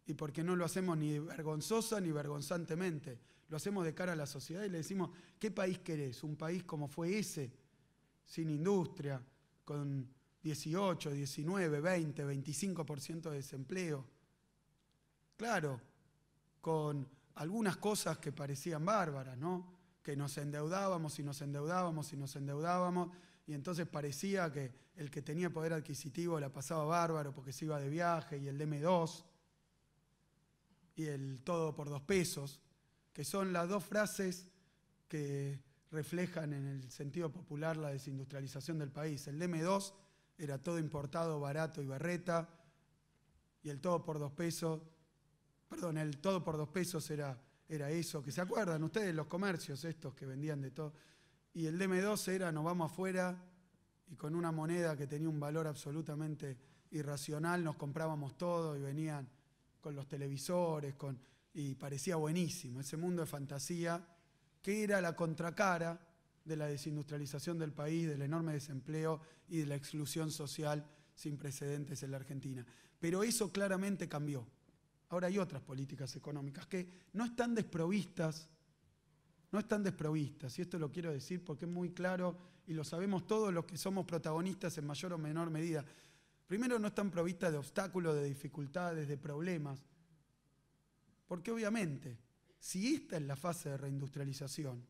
Y porque no lo hacemos ni vergonzosa ni vergonzantemente. Lo hacemos de cara a la sociedad y le decimos, ¿qué país querés? ¿Un país como fue ese? Sin industria, con 18, 19, 20, 25% de desempleo. Claro, con algunas cosas que parecían bárbaras, ¿no? Que nos endeudábamos y nos endeudábamos y nos endeudábamos, y entonces parecía que el que tenía poder adquisitivo la pasaba bárbaro porque se iba de viaje, y el DM2, y el todo por 2 pesos, que son las dos frases que reflejan en el sentido popular la desindustrialización del país. El DM2 era todo importado, barato y berreta, y el todo por 2 pesos, perdón, el todo por 2 pesos era eso, que se acuerdan ustedes, los comercios estos que vendían de todo. Y el DM2 era, nos vamos afuera, y con una moneda que tenía un valor absolutamente irracional nos comprábamos todo, y venían con los televisores, y parecía buenísimo, ese mundo de fantasía, que era la contracara de la desindustrialización del país, del enorme desempleo y de la exclusión social sin precedentes en la Argentina. Pero eso claramente cambió. Ahora hay otras políticas económicas que no están desprovistas, y esto lo quiero decir porque es muy claro y lo sabemos todos los que somos protagonistas en mayor o menor medida. Primero, no están provistas de obstáculos, de dificultades, de problemas, porque obviamente, si esta es la fase de reindustrialización,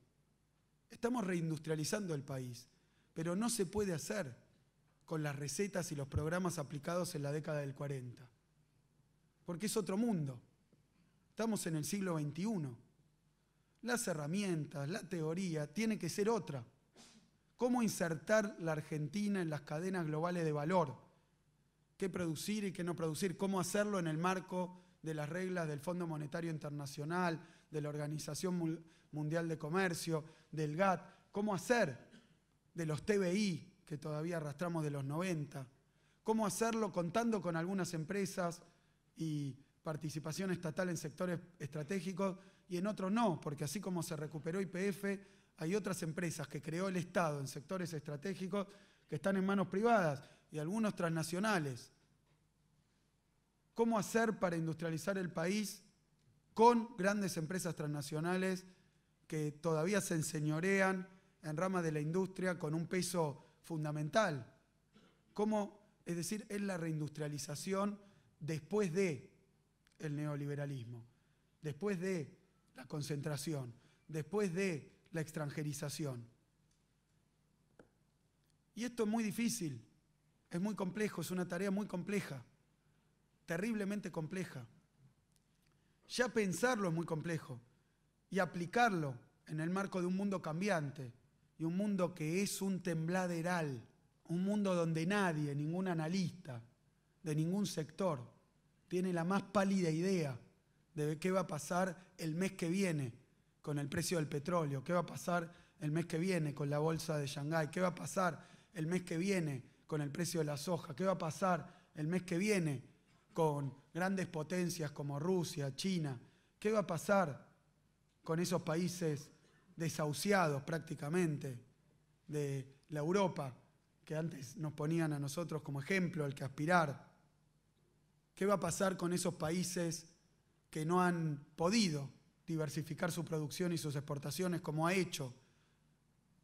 estamos reindustrializando el país, pero no se puede hacer con las recetas y los programas aplicados en la década del 40. Porque es otro mundo. Estamos en el siglo XXI. Las herramientas, la teoría, tiene que ser otra. ¿Cómo insertar la Argentina en las cadenas globales de valor? ¿Qué producir y qué no producir? ¿Cómo hacerlo en el marco de las reglas del Fondo Monetario Internacional, de la Organización Mundial de Comercio, del GATT? ¿Cómo hacer de los TBI, que todavía arrastramos de los 90? ¿Cómo hacerlo contando con algunas empresas y participación estatal en sectores estratégicos y en otros no? Porque así como se recuperó YPF, hay otras empresas que creó el Estado en sectores estratégicos que están en manos privadas y algunos transnacionales. ¿Cómo hacer para industrializar el país con grandes empresas transnacionales que todavía se enseñorean en ramas de la industria con un peso fundamental? ¿Cómo? Es decir, es la reindustrialización después de el neoliberalismo, después de la concentración, después de la extranjerización. Y esto es muy difícil, es muy complejo, es una tarea muy compleja, terriblemente compleja. Ya pensarlo es muy complejo y aplicarlo en el marco de un mundo cambiante y un mundo que es un tembladeral, un mundo donde nadie, ningún analista de ningún sector, tiene la más pálida idea de qué va a pasar el mes que viene con el precio del petróleo, qué va a pasar el mes que viene con la bolsa de Shanghái, qué va a pasar el mes que viene con el precio de la soja, qué va a pasar el mes que viene con grandes potencias como Rusia, China, qué va a pasar con esos países desahuciados prácticamente de la Europa que antes nos ponían a nosotros como ejemplo al que aspirar. ¿Qué va a pasar con esos países que no han podido diversificar su producción y sus exportaciones como ha hecho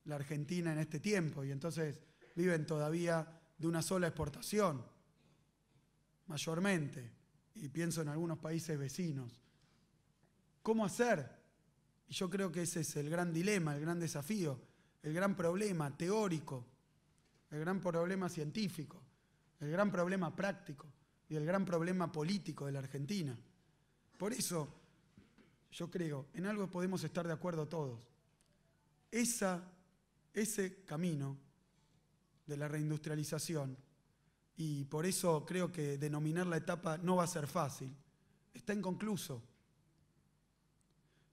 la Argentina en este tiempo? Y entonces viven todavía de una sola exportación, mayormente, y pienso en algunos países vecinos. ¿Cómo hacer? Y yo creo que ese es el gran dilema, el gran desafío, el gran problema teórico, el gran problema científico, el gran problema práctico y el gran problema político de la Argentina. Por eso, yo creo, en algo podemos estar de acuerdo todos. Ese camino de la reindustrialización, y por eso creo que denominar la etapa no va a ser fácil, está inconcluso.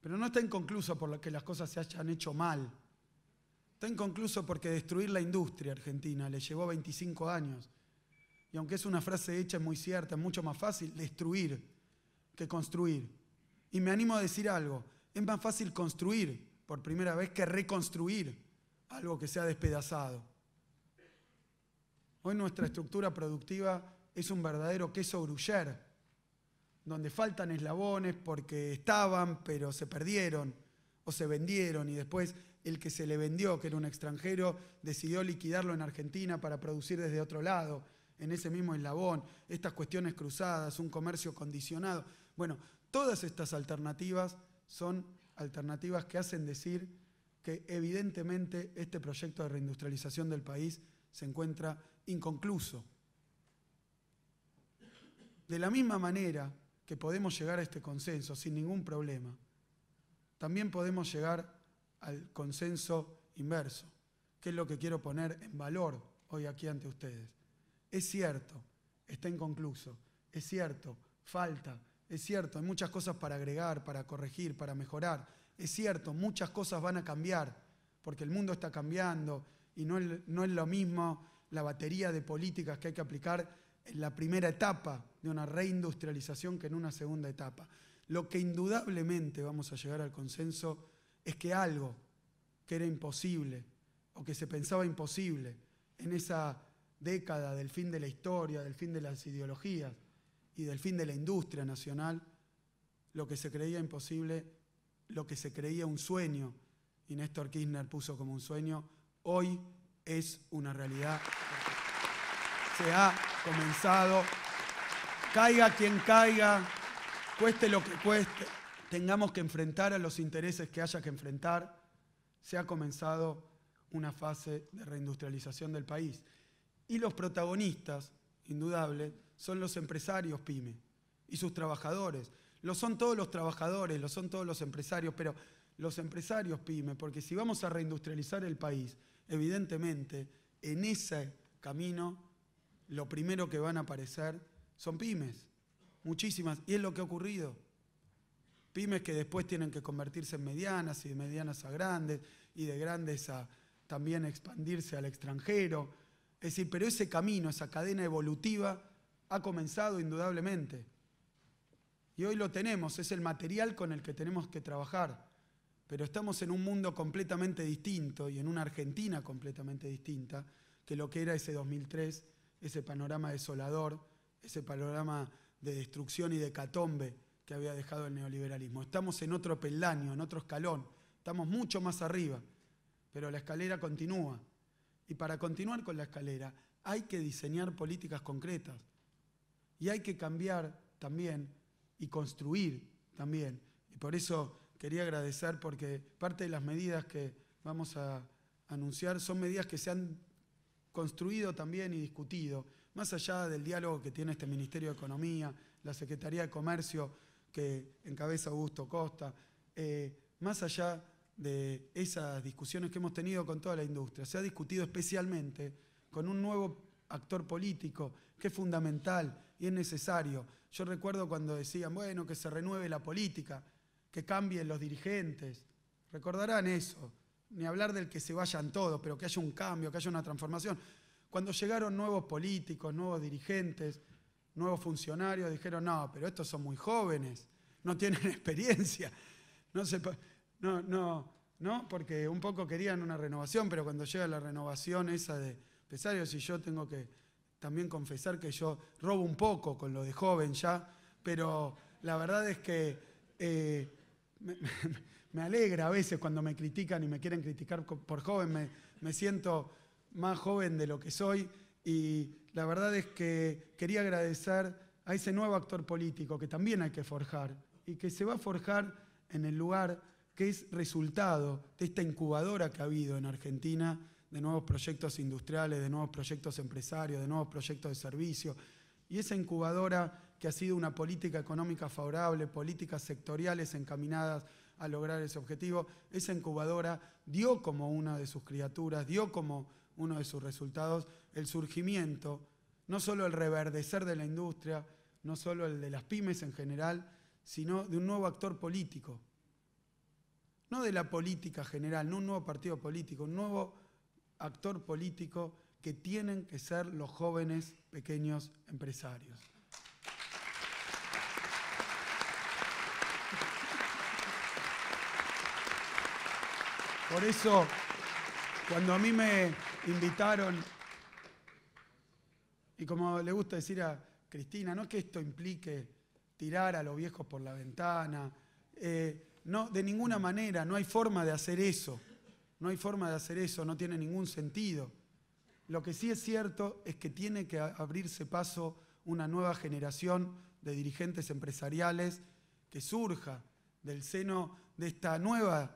Pero no está inconcluso por que las cosas se hayan hecho mal. Está inconcluso porque destruir la industria argentina le llevó 25 años. Y aunque es una frase hecha, es muy cierta, es mucho más fácil destruir que construir. Y me animo a decir algo, es más fácil construir por primera vez que reconstruir algo que se ha despedazado. Hoy nuestra estructura productiva es un verdadero queso gruyère, donde faltan eslabones porque estaban, pero se perdieron o se vendieron y después el que se le vendió, que era un extranjero, decidió liquidarlo en Argentina para producir desde otro lado, en ese mismo eslabón, estas cuestiones cruzadas, un comercio condicionado. Bueno, todas estas alternativas son alternativas que hacen decir que evidentemente este proyecto de reindustrialización del país se encuentra inconcluso. De la misma manera que podemos llegar a este consenso sin ningún problema, también podemos llegar al consenso inverso, que es lo que quiero poner en valor hoy aquí ante ustedes. Es cierto, está inconcluso, es cierto, falta, es cierto, hay muchas cosas para agregar, para corregir, para mejorar, es cierto, muchas cosas van a cambiar, porque el mundo está cambiando y no es lo mismo la batería de políticas que hay que aplicar en la primera etapa de una reindustrialización que en una segunda etapa. Lo que indudablemente vamos a llegar al consenso es que algo que era imposible o que se pensaba imposible en esa década del fin de la historia, del fin de las ideologías y del fin de la industria nacional, lo que se creía imposible, lo que se creía un sueño, y Néstor Kirchner puso como un sueño, hoy es una realidad. Se ha comenzado, caiga quien caiga, cueste lo que cueste, tengamos que enfrentar a los intereses que haya que enfrentar, se ha comenzado una fase de reindustrialización del país. Y los protagonistas, indudables, son los empresarios PYME y sus trabajadores. Lo son todos los trabajadores, lo son todos los empresarios, pero los empresarios PYME, porque si vamos a reindustrializar el país, evidentemente, en ese camino, lo primero que van a aparecer son pymes, muchísimas, y es lo que ha ocurrido. Pymes que después tienen que convertirse en medianas y de medianas a grandes y de grandes a también expandirse al extranjero. Es decir, pero ese camino, esa cadena evolutiva ha comenzado indudablemente. Y hoy lo tenemos, es el material con el que tenemos que trabajar. Pero estamos en un mundo completamente distinto y en una Argentina completamente distinta que lo que era ese 2003, ese panorama desolador, ese panorama de destrucción y de hecatombe que había dejado el neoliberalismo. Estamos en otro peldaño, en otro escalón, estamos mucho más arriba, pero la escalera continúa. Y para continuar con la escalera hay que diseñar políticas concretas y hay que cambiar también y construir también. Y por eso quería agradecer porque parte de las medidas que vamos a anunciar son medidas que se han construido también y discutido, más allá del diálogo que tiene este Ministerio de Economía, la Secretaría de Comercio que encabeza Augusto Costa, más allá de esas discusiones que hemos tenido con toda la industria, se ha discutido especialmente con un nuevo actor político que es fundamental y es necesario. Yo recuerdo cuando decían, bueno, que se renueve la política, que cambien los dirigentes. Recordarán eso, ni hablar del que se vayan todos, pero que haya un cambio, que haya una transformación. Cuando llegaron nuevos políticos, nuevos dirigentes, nuevos funcionarios, dijeron, no, pero estos son muy jóvenes, no tienen experiencia, no, porque un poco querían una renovación, pero cuando llega la renovación esa de empresarios, y yo tengo que también confesar que yo robo un poco con lo de joven ya, pero la verdad es que me alegra a veces cuando me critican y me quieren criticar por joven, me siento más joven de lo que soy y la verdad es que quería agradecer a ese nuevo actor político que también hay que forjar y que se va a forjar en el lugar que es resultado de esta incubadora que ha habido en Argentina de nuevos proyectos industriales, de nuevos proyectos empresarios, de nuevos proyectos de servicio. Y esa incubadora que ha sido una política económica favorable, políticas sectoriales encaminadas a lograr ese objetivo, esa incubadora dio como una de sus criaturas, dio como uno de sus resultados el surgimiento, no solo el reverdecer de la industria, no solo el de las pymes en general, sino de un nuevo actor político, no de la política general, no un nuevo partido político, un nuevo actor político que tienen que ser los jóvenes pequeños empresarios. Por eso, cuando a mí me invitaron, y como le gusta decir a Cristina, no que esto implique tirar a los viejos por la ventana, no, de ninguna manera, no hay forma de hacer eso, no hay forma de hacer eso, no tiene ningún sentido. Lo que sí es cierto es que tiene que abrirse paso una nueva generación de dirigentes empresariales que surja del seno de esta nueva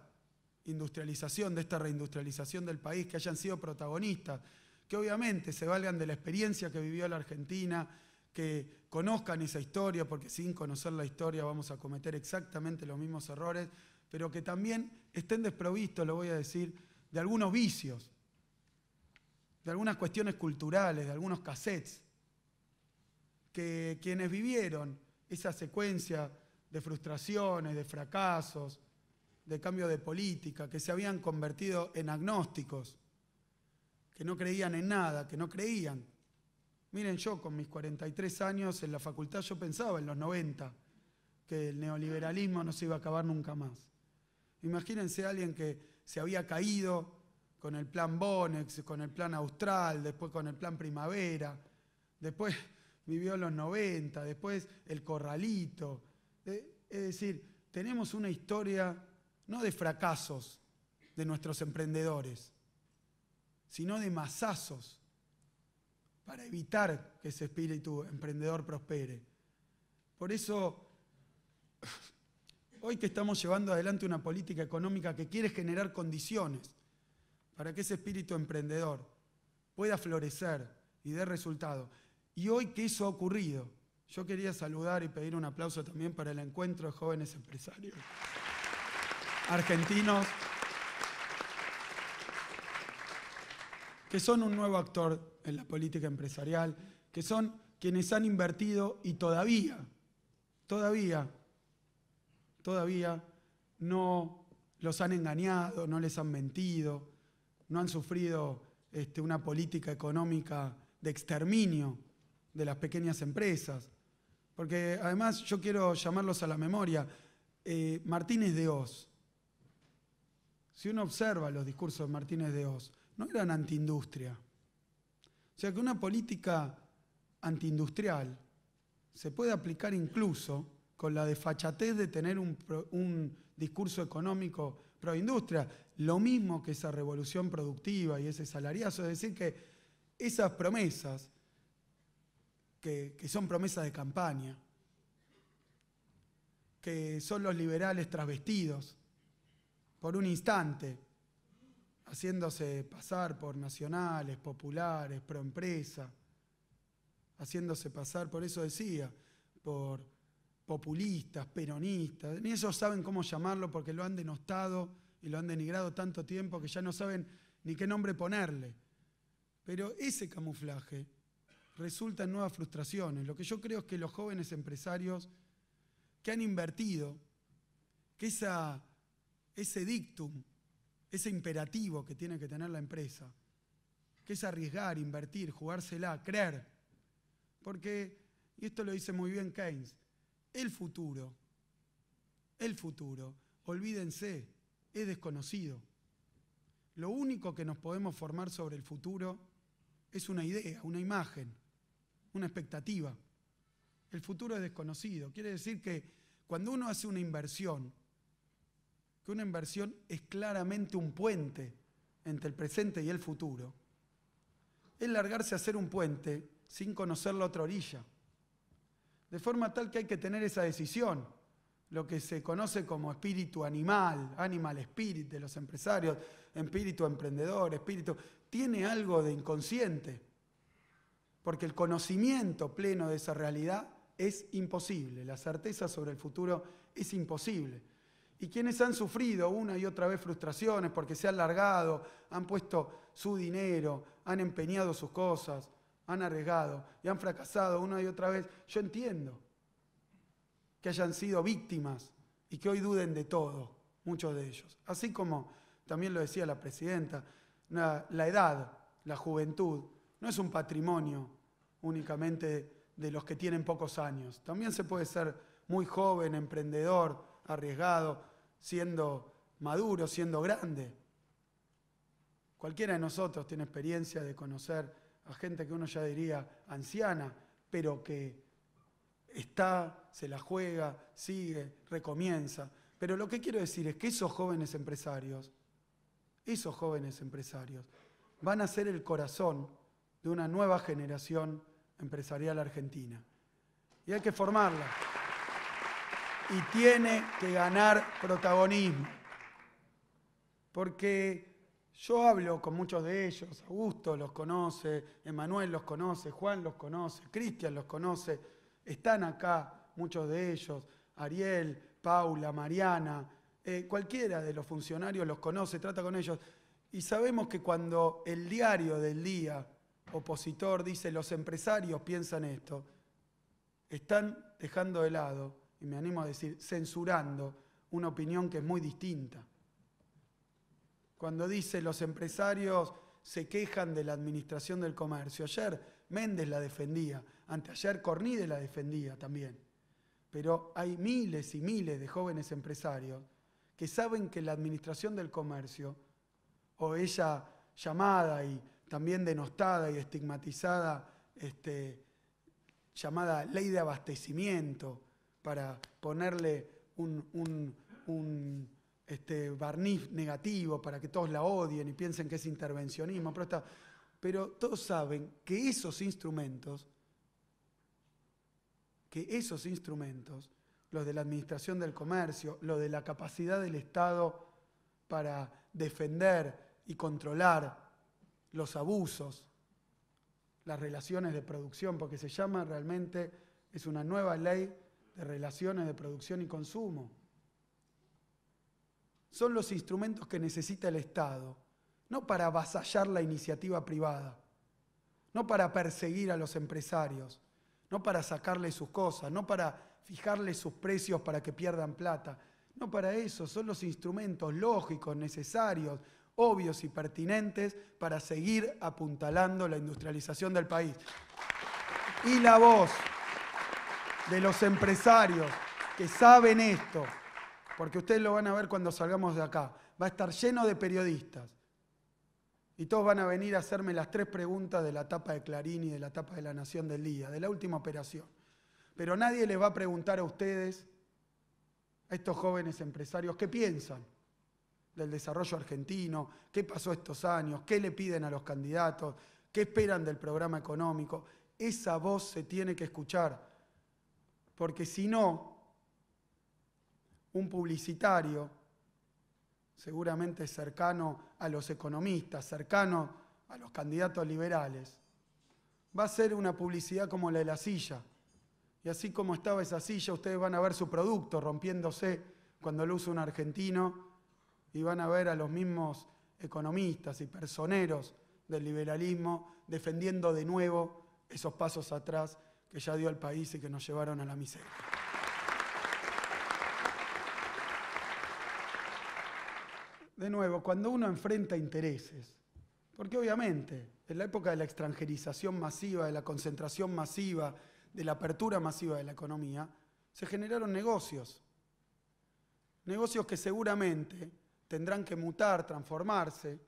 industrialización, de esta reindustrialización del país, que hayan sido protagonistas, que obviamente se valgan de la experiencia que vivió la Argentina, que conozcan esa historia, porque sin conocer la historia vamos a cometer exactamente los mismos errores, pero que también estén desprovistos, lo voy a decir, de algunos vicios, de algunas cuestiones culturales, de algunos cassettes, que quienes vivieron esa secuencia de frustraciones, de fracasos, de cambio de política, que se habían convertido en agnósticos, que no creían en nada, que no creían. Miren, yo con mis 43 años en la facultad yo pensaba en los 90 que el neoliberalismo no se iba a acabar nunca más. Imagínense a alguien que se había caído con el plan Bonex, con el plan Austral, después con el plan Primavera, después vivió los 90, después el Corralito. Es decir, tenemos una historia no de fracasos de nuestros emprendedores, sino de masazos para evitar que ese espíritu emprendedor prospere. Por eso, hoy que estamos llevando adelante una política económica que quiere generar condiciones para que ese espíritu emprendedor pueda florecer y dé resultado, y hoy que eso ha ocurrido, yo quería saludar y pedir un aplauso también para el encuentro de jóvenes empresarios argentinos, que son un nuevo actor en la política empresarial, que son quienes han invertido y todavía no los han engañado, no les han mentido, no han sufrido una política económica de exterminio de las pequeñas empresas. Porque además yo quiero llamarlos a la memoria. Martínez de Oz. Si uno observa los discursos de Martínez de Oz, no eran antiindustria. O sea que una política antiindustrial se puede aplicar incluso con la desfachatez de tener un discurso económico proindustria, lo mismo que esa revolución productiva y ese salariazo. Es decir, que esas promesas, que son promesas de campaña, que son los liberales travestidos por un instante, haciéndose pasar por nacionales, populares, proempresa, haciéndose pasar, por eso decía, por populistas, peronistas, ni ellos saben cómo llamarlo porque lo han denostado y lo han denigrado tanto tiempo que ya no saben ni qué nombre ponerle. Pero ese camuflaje resulta en nuevas frustraciones. Lo que yo creo es que los jóvenes empresarios que han invertido, que ese dictum, ese imperativo que tiene que tener la empresa, que es arriesgar, invertir, jugársela, creer. Porque, y esto lo dice muy bien Keynes, el futuro, olvídense, es desconocido. Lo único que nos podemos formar sobre el futuro es una idea, una imagen, una expectativa. El futuro es desconocido. Quiere decir que cuando uno hace una inversión, que una inversión es claramente un puente entre el presente y el futuro, es largarse a hacer un puente sin conocer la otra orilla. De forma tal que hay que tener esa decisión, lo que se conoce como espíritu animal, animal spirit de los empresarios, espíritu emprendedor, tiene algo de inconsciente, porque el conocimiento pleno de esa realidad es imposible, la certeza sobre el futuro es imposible. Y quienes han sufrido una y otra vez frustraciones porque se han largado, han puesto su dinero, han empeñado sus cosas, han arriesgado y han fracasado una y otra vez, yo entiendo que hayan sido víctimas y que hoy duden de todo. muchos de ellos. Así como también lo decía la presidenta, la edad, la juventud, no es un patrimonio únicamente de los que tienen pocos años. También se puede ser muy joven, emprendedor, arriesgado, siendo maduro, siendo grande. Cualquiera de nosotros tiene experiencia de conocer a gente que uno ya diría anciana, pero que está, se la juega, sigue, recomienza. Pero lo que quiero decir es que esos jóvenes empresarios van a ser el corazón de una nueva generación empresarial argentina. Y hay que formarla. Y tiene que ganar protagonismo. Porque yo hablo con muchos de ellos, Augusto los conoce, Emanuel los conoce, Juan los conoce, Cristian los conoce, están acá muchos de ellos, Ariel, Paula, Mariana, cualquiera de los funcionarios los conoce, trata con ellos. Y sabemos que cuando el diario del día opositor dice los empresarios piensan esto, están dejando de lado, y me animo a decir, censurando una opinión que es muy distinta. Cuando dice los empresarios se quejan de la administración del comercio. Ayer Méndez la defendía, anteayer Cornide la defendía también. Pero hay miles y miles de jóvenes empresarios que saben que la administración del comercio, o ella llamada y también denostada y estigmatizada, llamada ley de abastecimiento, para ponerle un barniz negativo para que todos la odien y piensen que es intervencionismo, pero todos saben que esos instrumentos, los de la administración del comercio, los de la capacidad del Estado para defender y controlar los abusos, las relaciones de producción, porque se llama realmente, es una nueva ley de relaciones de producción y consumo. Son los instrumentos que necesita el Estado, no para avasallar la iniciativa privada, no para perseguir a los empresarios, no para sacarles sus cosas, no para fijarles sus precios para que pierdan plata, no para eso, son los instrumentos lógicos, necesarios, obvios y pertinentes para seguir apuntalando la industrialización del país. Y la voz de los empresarios que saben esto, porque ustedes lo van a ver cuando salgamos de acá, va a estar lleno de periodistas y todos van a venir a hacerme las 3 preguntas de la tapa de Clarín y de la tapa de La Nación del día, de la última operación. Pero nadie les va a preguntar a ustedes, a estos jóvenes empresarios, qué piensan del desarrollo argentino, qué pasó estos años, qué le piden a los candidatos, qué esperan del programa económico. Esa voz se tiene que escuchar, porque si no, un publicitario, seguramente cercano a los economistas, cercano a los candidatos liberales, va a ser una publicidad como la de la silla. Y así como estaba esa silla, ustedes van a ver su producto rompiéndose cuando lo usa un argentino y van a ver a los mismos economistas y personeros del liberalismo defendiendo de nuevo esos pasos atrás que ya dio el país y que nos llevaron a la miseria. De nuevo, cuando uno enfrenta intereses, porque obviamente en la época de la extranjerización masiva, de la concentración masiva, de la apertura masiva de la economía, se generaron negocios. Negocios que seguramente tendrán que mutar, transformarse,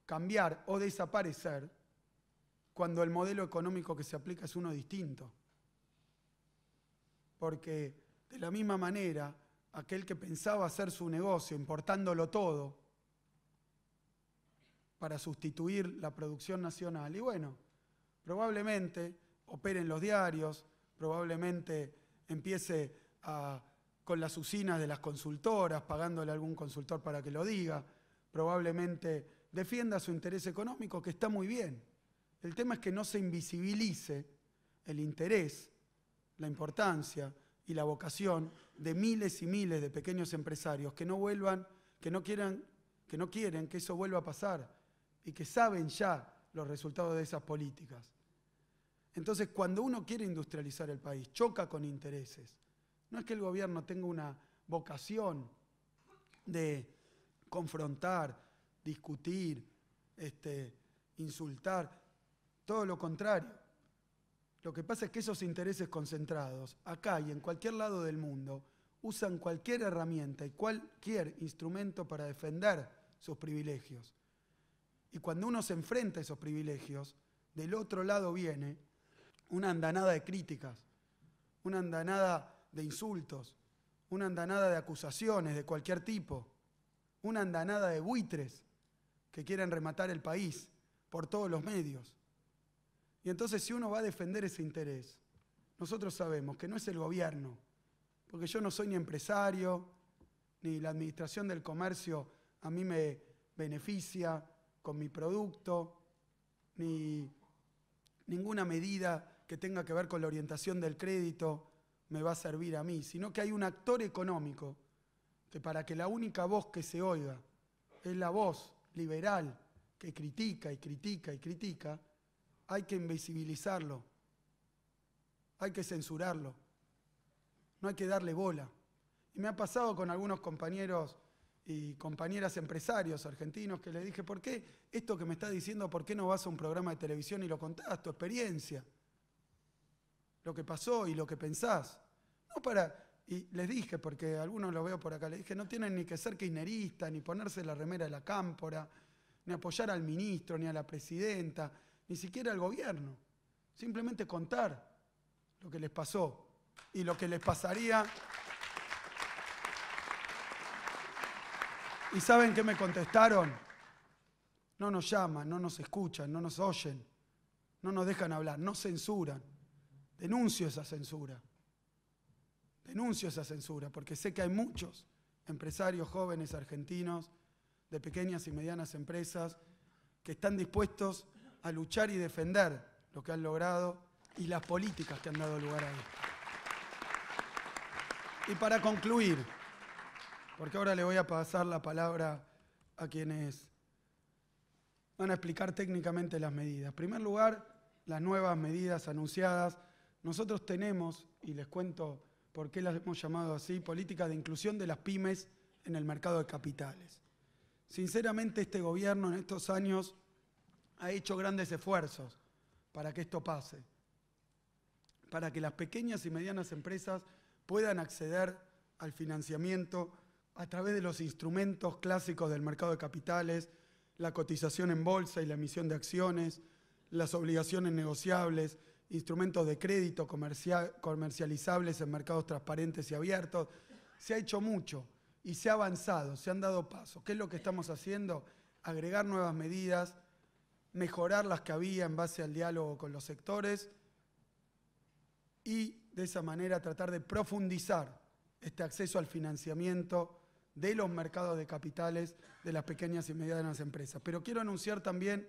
cambiar o desaparecer cuando el modelo económico que se aplica es uno distinto. Porque de la misma manera, aquel que pensaba hacer su negocio importándolo todo para sustituir la producción nacional, y bueno, probablemente opere en los diarios, probablemente empiece con las usinas de las consultoras, pagándole a algún consultor para que lo diga, probablemente defienda su interés económico, que está muy bien. El tema es que no se invisibilice el interés, la importancia y la vocación de miles y miles de pequeños empresarios que no quieren que eso vuelva a pasar y que saben ya los resultados de esas políticas. Entonces, cuando uno quiere industrializar el país, choca con intereses. No es que el gobierno tenga una vocación de confrontar, discutir, insultar, todo lo contrario. Lo que pasa es que esos intereses concentrados, acá y en cualquier lado del mundo, usan cualquier herramienta y cualquier instrumento para defender sus privilegios. Y cuando uno se enfrenta a esos privilegios, del otro lado viene una andanada de críticas, una andanada de insultos, una andanada de acusaciones de cualquier tipo, una andanada de buitres que quieren rematar el país por todos los medios. Y entonces si uno va a defender ese interés, nosotros sabemos que no es el gobierno, porque yo no soy ni empresario, ni la administración del comercio a mí me beneficia con mi producto, ni ninguna medida que tenga que ver con la orientación del crédito me va a servir a mí, sino que hay un actor económico que para que la única voz que se oiga es la voz liberal que critica y critica y critica, hay que invisibilizarlo, hay que censurarlo, no hay que darle bola. Y me ha pasado con algunos compañeros y compañeras empresarios argentinos que les dije, ¿por qué esto que me estás diciendo, por qué no vas a un programa de televisión y lo contás, tu experiencia? Lo que pasó y lo que pensás. No para... Y les dije, porque algunos lo veo por acá, les dije, no tienen ni que ser kirchneristas, ni ponerse la remera de la cámpora, ni apoyar al ministro, ni a la presidenta, ni siquiera al gobierno. Simplemente contar lo que les pasó y lo que les pasaría. ¿Y saben qué me contestaron? No nos llaman, no nos escuchan, no nos oyen, no nos dejan hablar, no censuran. Denuncio esa censura. Denuncio esa censura, porque sé que hay muchos empresarios jóvenes argentinos de pequeñas y medianas empresas que están dispuestos a luchar y defender lo que han logrado y las políticas que han dado lugar a esto. Y para concluir, porque ahora le voy a pasar la palabra a quienes van a explicar técnicamente las medidas. En primer lugar, las nuevas medidas anunciadas. Nosotros tenemos, y les cuento por qué las hemos llamado así, políticas de inclusión de las pymes en el mercado de capitales. Sinceramente, este gobierno en estos años ha hecho grandes esfuerzos para que esto pase, para que las pequeñas y medianas empresas puedan acceder al financiamiento a través de los instrumentos clásicos del mercado de capitales, la cotización en bolsa y la emisión de acciones, las obligaciones negociables, instrumentos de crédito comercializables en mercados transparentes y abiertos. Se ha hecho mucho y se ha avanzado, se han dado pasos. ¿Qué es lo que estamos haciendo? Agregar nuevas medidas, mejorar las que había en base al diálogo con los sectores y de esa manera tratar de profundizar este acceso al financiamiento de los mercados de capitales de las pequeñas y medianas empresas. Pero quiero anunciar también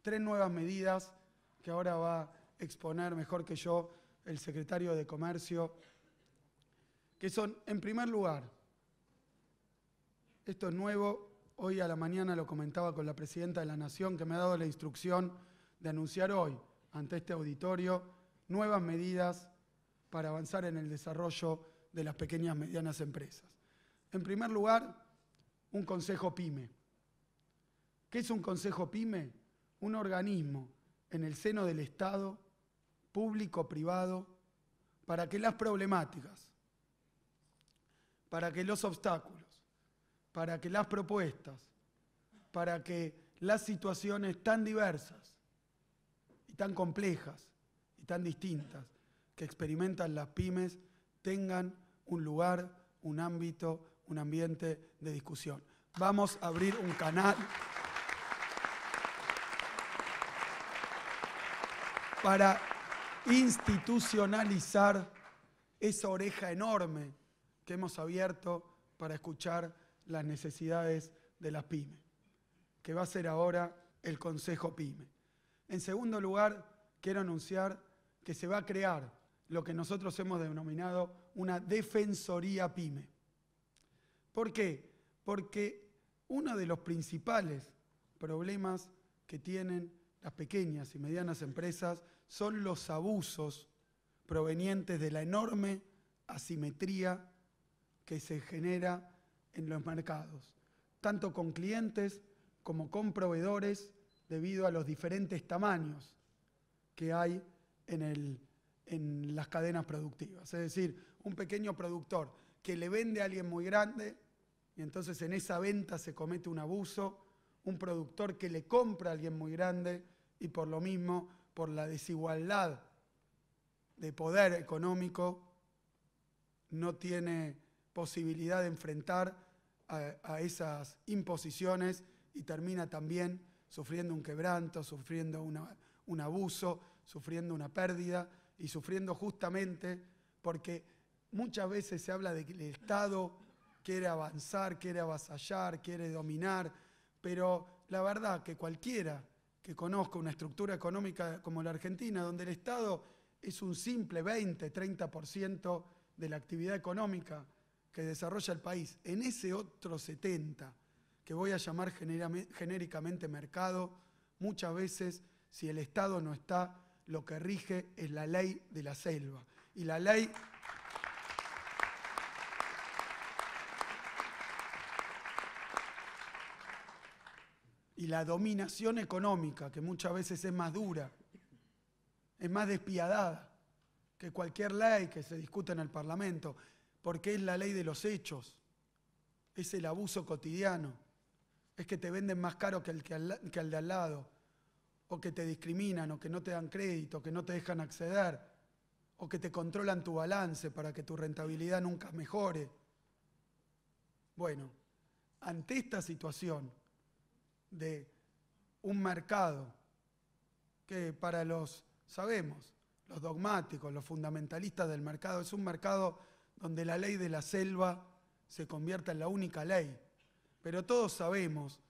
3 nuevas medidas que ahora va a exponer mejor que yo el secretario de Comercio, que son, en primer lugar, esto es nuevo, hoy a la mañana lo comentaba con la presidenta de la Nación, que me ha dado la instrucción de anunciar hoy ante este auditorio nuevas medidas para avanzar en el desarrollo de las pequeñas y medianas empresas. En primer lugar, un Consejo PYME. ¿Qué es un Consejo PYME? Un organismo en el seno del Estado, público-privado, para que las problemáticas, para que los obstáculos, para que las propuestas, para que las situaciones tan diversas y tan complejas y tan distintas que experimentan las pymes tengan un lugar, un ámbito, un ambiente de discusión. Vamos a abrir un canal para institucionalizar esa oreja enorme que hemos abierto para escuchar las necesidades de las pymes, que va a ser ahora el Consejo PYME. En segundo lugar, quiero anunciar que se va a crear lo que nosotros hemos denominado una Defensoría PYME. ¿Por qué? Porque uno de los principales problemas que tienen las pequeñas y medianas empresas son los abusos provenientes de la enorme asimetría que se genera en los mercados, tanto con clientes como con proveedores, debido a los diferentes tamaños que hay en las cadenas productivas. Es decir, un pequeño productor que le vende a alguien muy grande y entonces en esa venta se comete un abuso, un productor que le compra a alguien muy grande y por lo mismo, por la desigualdad de poder económico, no tiene posibilidad de enfrentar a esas imposiciones y termina también sufriendo un quebranto, sufriendo un abuso, sufriendo una pérdida y sufriendo justamente porque muchas veces se habla de que el Estado quiere avanzar, quiere avasallar, quiere dominar, pero la verdad que cualquiera que conozca una estructura económica como la Argentina, donde el Estado es un simple 20-30% de la actividad económica que desarrolla el país, en ese otro 70%, que voy a llamar genéricamente mercado, muchas veces, si el Estado no está, lo que rige es la ley de la selva. Y la ley y la dominación económica, que muchas veces es más dura, es más despiadada que cualquier ley que se discuta en el Parlamento, porque es la ley de los hechos, es el abuso cotidiano, es que te venden más caro que al de al lado, o que te discriminan, o que no te dan crédito, que no te dejan acceder, o que te controlan tu balance para que tu rentabilidad nunca mejore. Bueno, ante esta situación de un mercado que para los dogmáticos, los fundamentalistas del mercado, es un mercado donde la ley de la selva se convierta en la única ley. Pero todos sabemos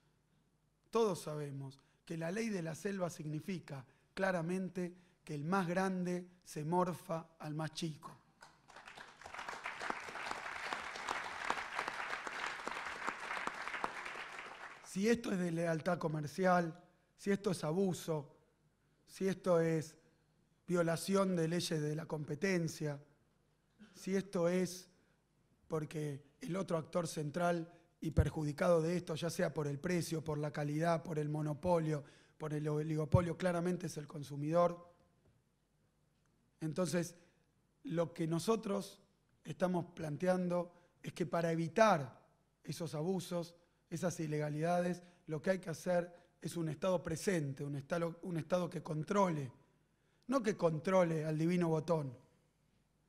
que la ley de la selva significa claramente que el más grande se morfa al más chico. Si esto es deslealtad comercial, si esto es abuso, si esto es violación de leyes de la competencia, si esto es porque el otro actor central y perjudicado de esto, ya sea por el precio, por la calidad, por el monopolio, por el oligopolio, claramente es el consumidor. Entonces, lo que nosotros estamos planteando es que para evitar esos abusos, esas ilegalidades, lo que hay que hacer es un Estado presente, un Estado que controle, no que controle al divino botón,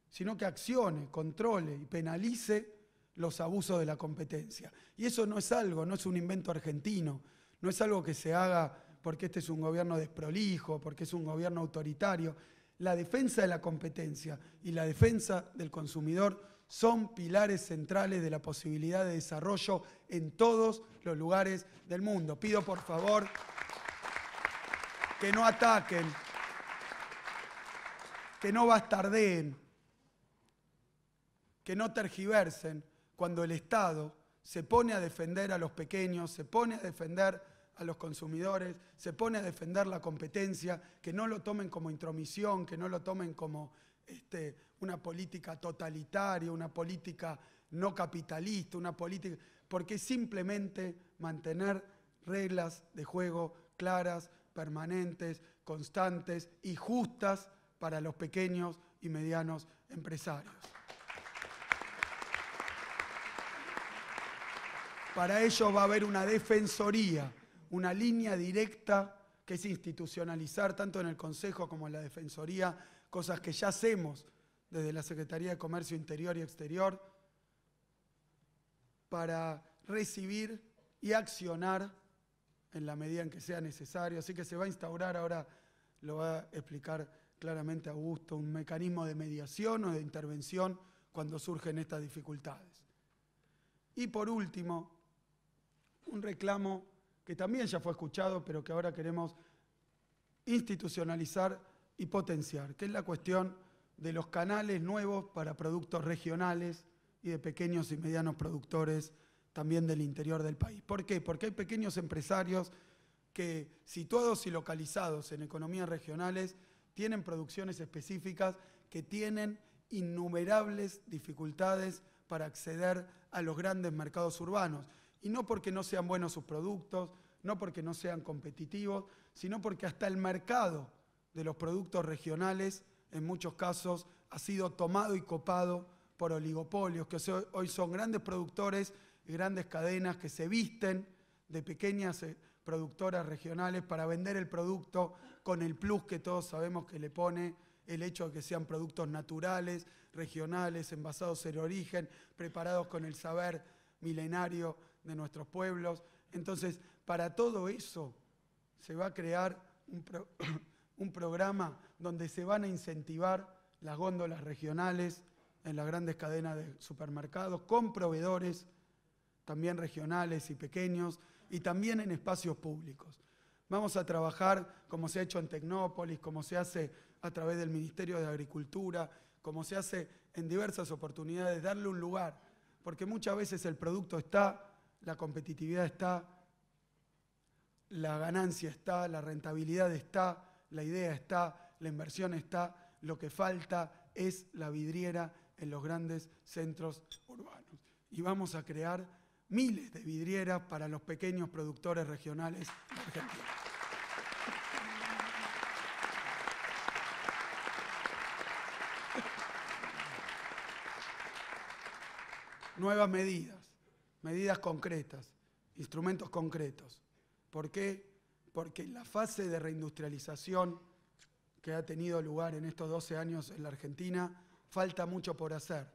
sino que accione, controle y penalice los abusos de la competencia. Y eso no es un invento argentino, no es algo que se haga porque este es un gobierno desprolijo, porque es un gobierno autoritario. La defensa de la competencia y la defensa del consumidor son pilares centrales de la posibilidad de desarrollo en todos los lugares del mundo. Pido por favor que no ataquen, que no bastardeen, que no tergiversen cuando el Estado se pone a defender a los pequeños, se pone a defender a los consumidores, se pone a defender la competencia, que no lo tomen como intromisión, que no lo tomen como una política totalitaria, una política no capitalista, una política, porque es simplemente mantener reglas de juego claras, permanentes, constantes y justas para los pequeños y medianos empresarios. Para ello va a haber una defensoría, una línea directa que es institucionalizar tanto en el Consejo como en la Defensoría, cosas que ya hacemos desde la Secretaría de Comercio Interior y Exterior, para recibir y accionar en la medida en que sea necesario. Así que se va a instaurar, ahora lo va a explicar claramente Augusto, un mecanismo de mediación o de intervención cuando surgen estas dificultades. Y por último, un reclamo que también ya fue escuchado, pero que ahora queremos institucionalizar y potenciar, que es la cuestión de los canales nuevos para productos regionales y de pequeños y medianos productores también del interior del país. ¿Por qué? Porque hay pequeños empresarios que, situados y localizados en economías regionales, tienen producciones específicas que tienen innumerables dificultades para acceder a los grandes mercados urbanos. Y no porque no sean buenos sus productos, no porque no sean competitivos, sino porque hasta el mercado de los productos regionales, en muchos casos, ha sido tomado y copado por oligopolios, que hoy son grandes productores y grandes cadenas que se visten de pequeñas productoras regionales para vender el producto con el plus que todos sabemos que le pone el hecho de que sean productos naturales, regionales, envasados en origen, preparados con el saber milenario de nuestros pueblos. Entonces, para todo eso se va a crear un programa donde se van a incentivar las góndolas regionales en las grandes cadenas de supermercados, con proveedores también regionales y pequeños, y también en espacios públicos. Vamos a trabajar como se ha hecho en Tecnópolis, como se hace a través del Ministerio de Agricultura, como se hace en diversas oportunidades, darle un lugar, porque muchas veces el producto está, la competitividad está, la ganancia está, la rentabilidad está, la idea está, la inversión está, lo que falta es la vidriera en los grandes centros urbanos. Y vamos a crear miles de vidrieras para los pequeños productores regionales de Argentina. Nuevas medidas concretas, instrumentos concretos. ¿Por qué? Porque en la fase de reindustrialización que ha tenido lugar en estos 12 años en la Argentina, falta mucho por hacer.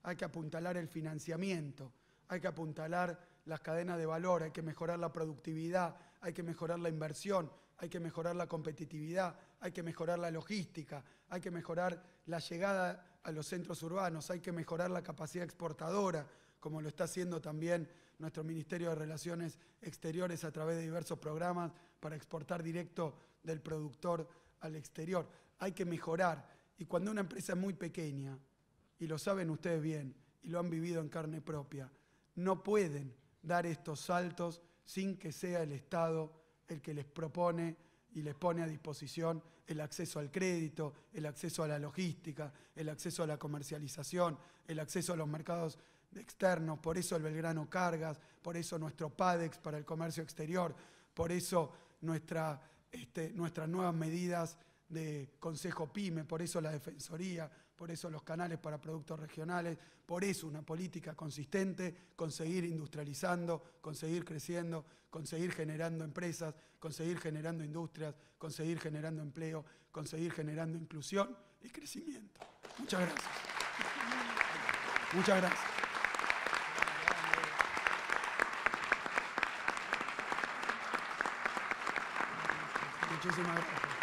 Hay que apuntalar el financiamiento, hay que apuntalar las cadenas de valor, hay que mejorar la productividad, hay que mejorar la inversión, hay que mejorar la competitividad, hay que mejorar la logística, hay que mejorar la llegada a los centros urbanos, hay que mejorar la capacidad exportadora, como lo está haciendo también nuestro Ministerio de Relaciones Exteriores a través de diversos programas para exportar directo del productor al exterior. Hay que mejorar. Y cuando una empresa es muy pequeña, y lo saben ustedes bien, y lo han vivido en carne propia, no pueden dar estos saltos sin que sea el Estado el que les propone y les pone a disposición el acceso al crédito, el acceso a la logística, el acceso a la comercialización, el acceso a los mercados externos. Por eso el Belgrano Cargas, por eso nuestro PADEX para el comercio exterior, por eso nuestras nuevas medidas de Consejo PYME, por eso la Defensoría, por eso los canales para productos regionales, por eso una política consistente, conseguir industrializando, conseguir creciendo, conseguir generando empresas, conseguir generando industrias, conseguir generando empleo, conseguir generando inclusión y crecimiento. Muchas gracias. Muchas gracias. Muchísimas gracias.